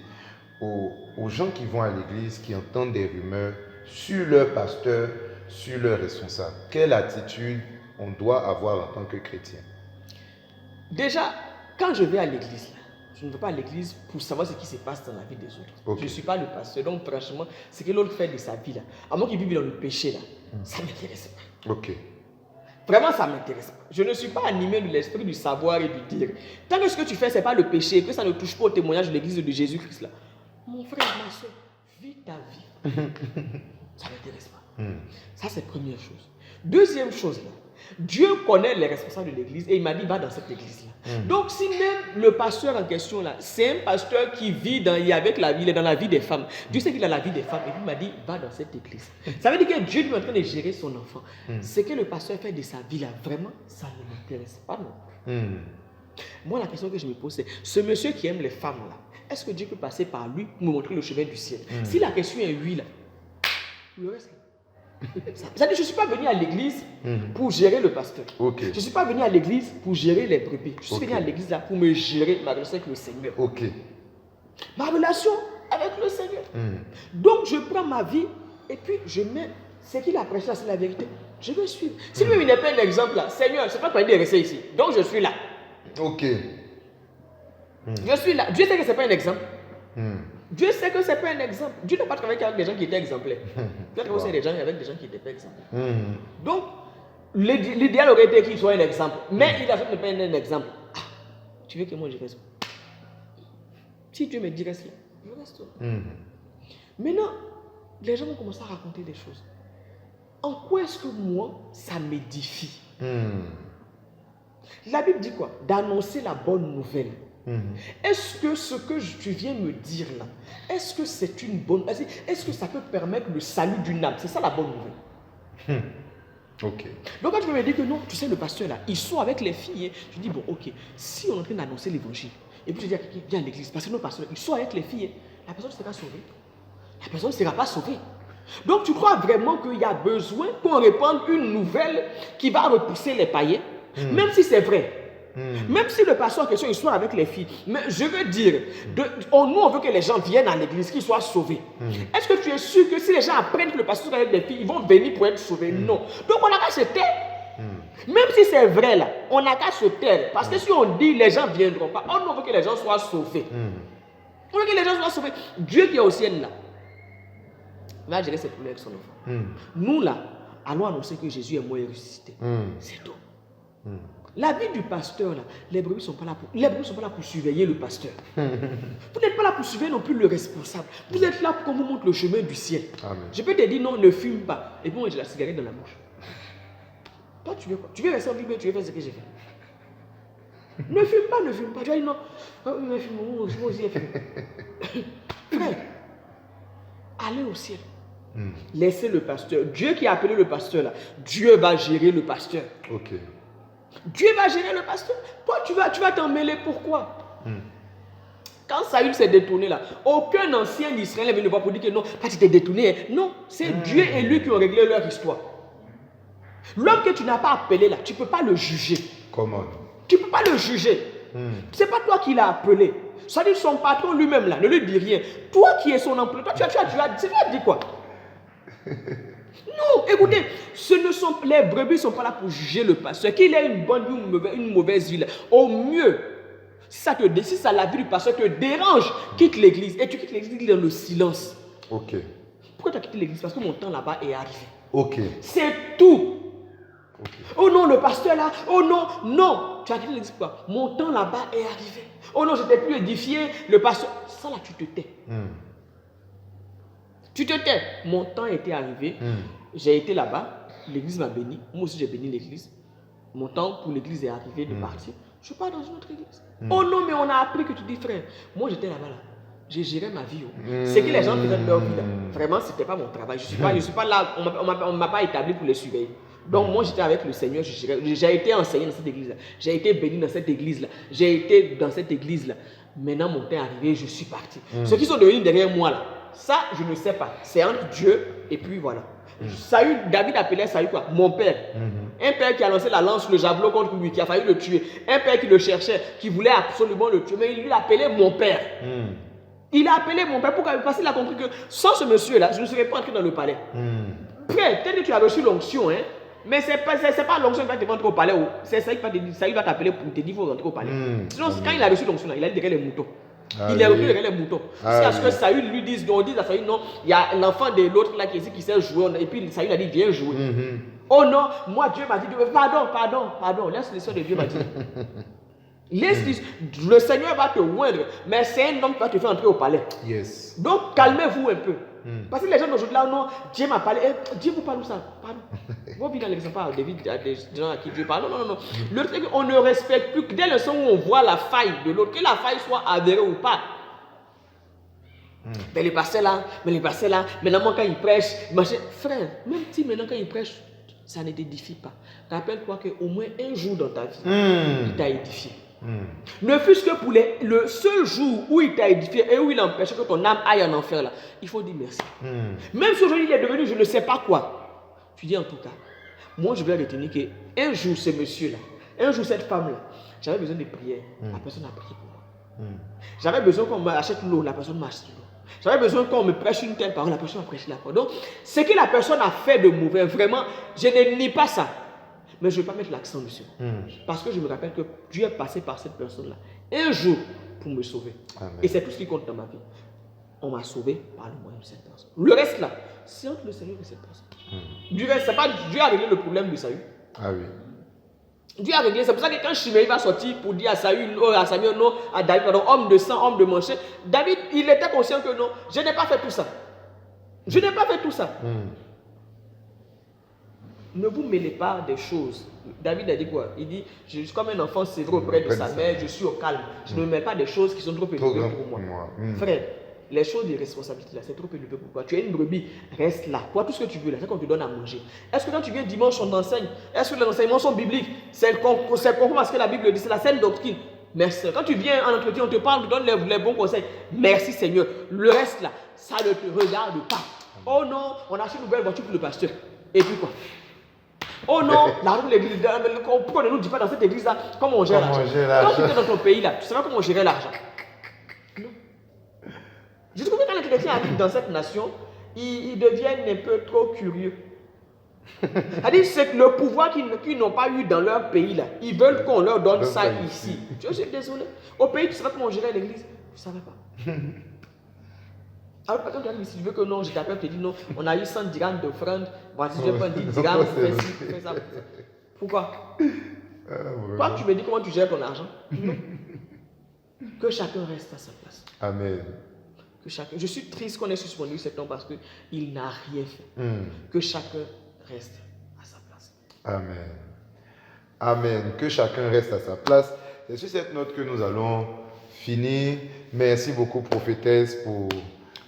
aux gens qui vont à l'église, qui entendent des rumeurs sur leur pasteur, sur leur responsable? Quelle attitude on doit avoir en tant que chrétien? Déjà, quand je vais à l'église, je ne vais pas à l'église pour savoir ce qui se passe dans la vie des autres. Okay. Je ne suis pas le pasteur. Donc, franchement, ce que l'autre fait de sa vie, là, à moins qu'il vive dans le péché, là, ça ne m'intéresse pas. Ok. Vraiment, ça ne m'intéresse pas. Je ne suis pas animé de l'esprit du savoir et du dire. Tant que ce que tu fais, ce n'est pas le péché, que ça ne touche pas au témoignage de l'église de Jésus-Christ, là. Mon frère, ma soeur, vis ta vie. Ça ne m'intéresse pas. Ça, c'est la première chose. Deuxième chose, là. Dieu connaît les responsables de l'église et il m'a dit va dans cette église-là. Donc si même le pasteur en question là, c'est un pasteur qui vit avec la vie, il est dans la vie des femmes. Dieu sait qu'il a la vie des femmes et il m'a dit va dans cette église. Ça veut dire que Dieu est en train de gérer son enfant. Ce que le pasteur fait de sa vie là, vraiment, ça ne m'intéresse pas non. Moi la question que je me pose c'est, ce monsieur qui aime les femmes là, est-ce que Dieu peut passer par lui pour me montrer le chemin du ciel? Si la question est oui là, le reste là. C'est-à-dire, je ne suis pas venu à l'église pour gérer le pasteur. Okay. Je ne suis pas venu à l'église pour gérer les brebis. Je suis venu à l'église là pour me gérer ma relation avec le Seigneur. Okay. Ma relation avec le Seigneur. Donc, je prends ma vie et puis je mets ce qu'il a prêché, c'est la vérité. Je vais suivre. Si lui, il n'est pas un exemple là, Seigneur, c'est pas pour de rester ici. Donc, je suis là. Ok. Je suis là. Dieu sait que ce n'est pas un exemple. Dieu sait que ce n'est pas un exemple. Dieu n'a pas travaillé avec des gens qui étaient exemplaires. Dieu a travaillé avec des gens qui n'étaient pas exemplaires. Donc, l'idéal aurait été qu'il soit un exemple. Mais il a fait ne pas un exemple. Tu veux que moi je reste? Si Dieu me dit reste là, je reste là. Maintenant, les gens vont commencer à raconter des choses. En quoi est-ce que moi, ça m'édifie? La Bible dit quoi? D'annoncer la bonne nouvelle. Est-ce que ce que tu viens me dire là, est-ce que c'est une bonne... Est-ce que ça peut permettre le salut d'une âme? C'est ça la bonne nouvelle. Ok. Donc quand tu me dis que non, tu sais le pasteur là, ils sont avec les filles. Je dis bon ok, si on est en train d'annoncer l'évangile, et puis je dis à quelqu'un, viens à l'église, parce que nos pasteurs, ils sont avec les filles, la personne ne sera sauvée. La personne ne sera pas sauvée. Donc tu crois vraiment qu'il y a besoin qu'on répande une nouvelle qui va repousser les païens, même si c'est vrai. Même si le pasteur en question il soit avec les filles, mais je veux dire, nous on veut que les gens viennent à l'église, qu'ils soient sauvés. Est-ce que tu es sûr que si les gens apprennent que le pasteur est avec les filles, ils vont venir pour être sauvés? Non. Donc on n'a qu'à se taire. Même si c'est vrai là, on n'a qu'à se taire. Parce que si on dit les gens ne viendront pas, on veut que les gens soient sauvés. On veut que les gens soient sauvés. Dieu qui est au ciel là, va gérer ses problèmes avec son enfant. Nous là, allons annoncer que Jésus est mort et ressuscité. C'est tout. La vie du pasteur là, les brebis ne sont pas là pour surveiller le pasteur. Vous n'êtes pas là pour surveiller non plus le responsable. Vous êtes là pour qu'on vous montre le chemin du ciel. Amen. Je peux te dire non, ne fume pas. Et puis moi j'ai la cigarette dans la bouche. Toi tu veux quoi? Tu veux rester en vie, mais tu veux faire ce que j'ai fait. Ne fume pas, ne fume pas. Tu vas dire non. Moi aussi, fume. Frère, allez au ciel. Laissez le pasteur. Dieu qui a appelé le pasteur là, Dieu va gérer le pasteur. Ok. Dieu va gérer le pasteur. Toi, tu vas t'en mêler. Pourquoi? Quand Saül s'est détourné là, aucun ancien d'Israël n'est venu voir pour dire que non, tu t'es détourné. Non, c'est Dieu et lui qui ont réglé leur histoire. L'homme que tu n'as pas appelé là, tu ne peux pas le juger. Comment? Tu ne peux pas le juger. Ce n'est pas toi qui l'as appelé. Ça dit son patron lui-même là, ne lui dis rien. Toi qui es son employé, toi tu as dit quoi? Non, écoutez, les brebis ne sont pas là pour juger le pasteur. Qu'il ait une bonne ou une mauvaise vie, au mieux, si la vie du pasteur te dérange, quitte l'église. Et tu quittes l'église dans le silence. Ok. Pourquoi tu as quitté l'église? Parce que mon temps là-bas est arrivé. Ok. C'est tout. Okay. Oh non, le pasteur là, oh non, non. Tu as quitté l'église pourquoi? Mon temps là-bas est arrivé. Oh non, je n'étais plus édifié, le pasteur. Ça là, tu te tais. Tu te tais. Mon temps était arrivé. J'ai été là-bas. L'église m'a béni. Moi aussi, j'ai béni l'église. Mon temps pour l'église est arrivé de partir. Je pars dans une autre église. Oh non, mais on a appris que tu dis frère. Moi, j'étais là-bas. Là. J'ai géré ma vie. C'est que les gens faisaient de leur vie. Là. Vraiment, ce n'était pas mon travail. Je ne suis pas là. On ne m'a pas établi pour les surveiller. Donc, moi, j'étais avec le Seigneur. J'ai été enseigné dans cette église-là. J'ai été béni dans cette église-là. J'ai été dans cette église-là. Maintenant, mon temps est arrivé. Je suis parti. Ceux qui sont devenus derrière moi, là, ça, je ne sais pas. C'est entre Dieu et puis voilà. David appelait Saül quoi? Mon père. Un père qui a lancé la lance sur le javelot contre lui, qui a failli le tuer. Un père qui le cherchait, qui voulait absolument le tuer. Mais il lui appelait mon père. Il a appelé mon père parce qu'il a compris que sans ce monsieur-là, je ne serais pas entré dans le palais. Frère, peut-être que tu as reçu l'onction, hein? Mais ce n'est pas l'onction qui va te faire entrer au palais. C'est ça qui va te dire, Saül va t'appeler pour te dire qu'il faut rentrer au palais. Sinon, quand il a reçu l'onction, il a dit derrière les moutons. Il est revenu derrière les moutons. C'est à ce que Saül lui dise, on dit à Saül, non, il y a l'enfant de l'autre là qui est ici qui sait jouer. Et puis Saül a dit, viens jouer. Oh non, moi Dieu m'a dit, pardon, laisse l'histoire de Dieu m'a dit. Le Seigneur va te oindre, mais c'est un homme qui va te faire entrer au palais. Yes. Donc calmez-vous un peu. Parce que les gens d'aujourd'hui là, non, Dieu m'a parlé. Dieu vous parle où ça? Pardon. Vous vivez dans l'exemple à des gens à qui Dieu parle. Non. Le truc, on ne respecte plus que dès le son où on voit la faille de l'autre, que la faille soit avérée ou pas. Mais les pasteurs là, maintenant quand ils prêchent, frère, même si maintenant quand ils prêchent, ça ne t'édifie pas. Rappelle-toi qu'au moins un jour dans ta vie, il t'a édifié. Ne fût-ce que pour le seul jour où il t'a édifié et où il a empêché que ton âme aille en enfer là, il faut dire merci. Même si aujourd'hui il est devenu je ne sais pas quoi, tu dis en tout cas, moi je vais retenir qu'un jour ce monsieur là, un jour cette femme là, j'avais besoin de prière, la personne a prié pour moi. J'avais besoin qu'on m'achète l'eau, la personne m'a acheté l'eau. J'avais besoin qu'on me prêche une telle parole, la personne m'a prêché la parole. Donc ce que la personne a fait de mauvais, vraiment, je ne nie pas ça. Mais je ne vais pas mettre l'accent dessus. Parce que je me rappelle que Dieu est passé par cette personne-là un jour pour me sauver. Amen. Et c'est tout ce qui compte dans ma vie. On m'a sauvé par le moyen de cette personne. Le reste là, c'est entre le Seigneur et cette personne. Du reste, c'est pas Dieu a réglé le problème de Saül. Ah oui. Dieu a réglé. C'est pour ça que quand Shimei va sortir pour dire à Saül, à Samuel, non, à David, pardon, homme de sang, homme de manchette, David, il était conscient que non, je n'ai pas fait tout ça. Je n'ai pas fait tout ça. Ne vous mêlez pas des choses. David a dit quoi? Il dit, je suis comme un enfant sévère auprès de sa mère, je suis au calme. Je ne me mêle pas des choses qui sont trop élevées pour moi. Frère, les choses de responsabilité là, c'est trop élevé pour toi. Tu es une brebis, reste là. Toi, tout ce que tu veux là, c'est qu'on te donne à manger. Est-ce que quand tu viens dimanche, on t'enseigne? Est-ce que les enseignements sont bibliques? C'est conforme à ce que la Bible dit, c'est la saine doctrine. Merci. Quand tu viens en entretien, on te parle, on te donne les bons conseils. Merci Seigneur. Le reste là, ça ne te regarde pas. Oh non, on a acheté une nouvelle voiture pour le pasteur. Et puis quoi? Oh non, l'argent de l'église, pourquoi on ne nous dit pas dans cette église-là comment on gère l'argent? Quand tu es dans ton pays-là, tu sais pas comment on gère l'argent. Non. Je trouve que quand les chrétiens arrivent dans cette nation, ils deviennent un peu trop curieux. C'est-à-dire c'est le pouvoir qu'ils n'ont pas eu dans leur pays-là. Ils veulent qu'on leur donne ça ici. Je suis désolé. Au pays, tu sais pas comment on gérait l'église? Tu ne savais pas. Alors, par exemple, si tu veux que non, je t'appelle, je te dis non, on a eu 100 dirhams d'offrande, voici, je prends 10 dirhams, fais ci, fais ça. Pourquoi? Toi, tu me dis comment tu gères ton argent? Non. Que chacun reste à sa place. Amen. Que chacun... Je suis triste qu'on ait suspendu cet homme parce qu'il n'a rien fait. Que chacun reste à sa place. Amen. Amen. Que chacun reste à sa place. C'est sur cette note que nous allons finir. Merci beaucoup, prophétesse, pour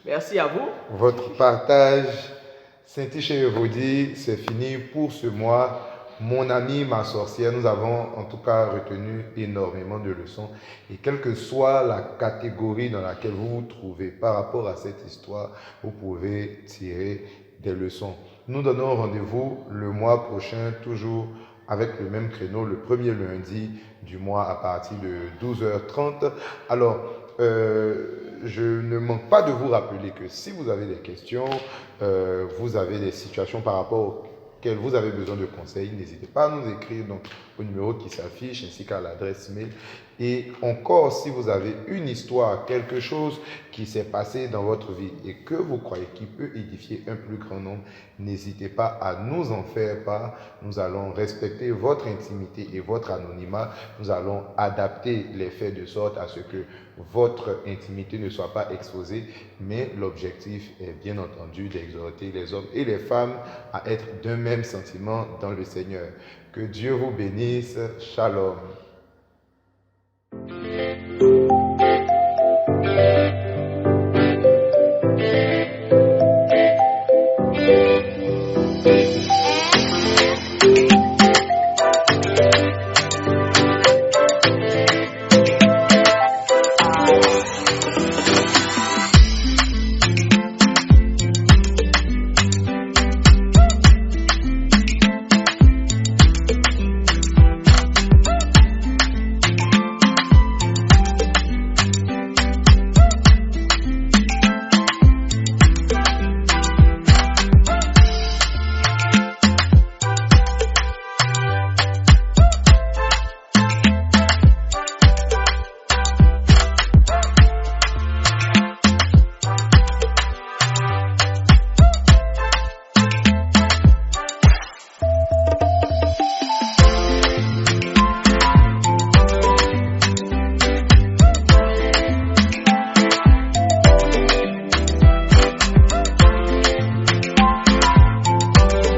merci à vous. Votre partage. Saint-Tiche et Evodi, c'est fini pour ce mois. Mon ami, ma sorcière, nous avons en tout cas retenu énormément de leçons. Et quelle que soit la catégorie dans laquelle vous vous trouvez par rapport à cette histoire, vous pouvez tirer des leçons. Nous donnons rendez-vous le mois prochain, toujours avec le même créneau, le premier lundi du mois à partir de 12h30. Alors, je ne manque pas de vous rappeler que si vous avez des questions, vous avez des situations par rapport auxquelles vous avez besoin de conseils, n'hésitez pas à nous écrire donc, au numéro qui s'affiche ainsi qu'à l'adresse mail. Et encore, si vous avez une histoire, quelque chose qui s'est passé dans votre vie et que vous croyez qu'il peut édifier un plus grand nombre, n'hésitez pas à nous en faire part. Nous allons respecter votre intimité et votre anonymat. Nous allons adapter les faits de sorte à ce que votre intimité ne soit pas exposée. Mais l'objectif est bien entendu d'exhorter les hommes et les femmes à être d'un même sentiment dans le Seigneur. Que Dieu vous bénisse. Shalom.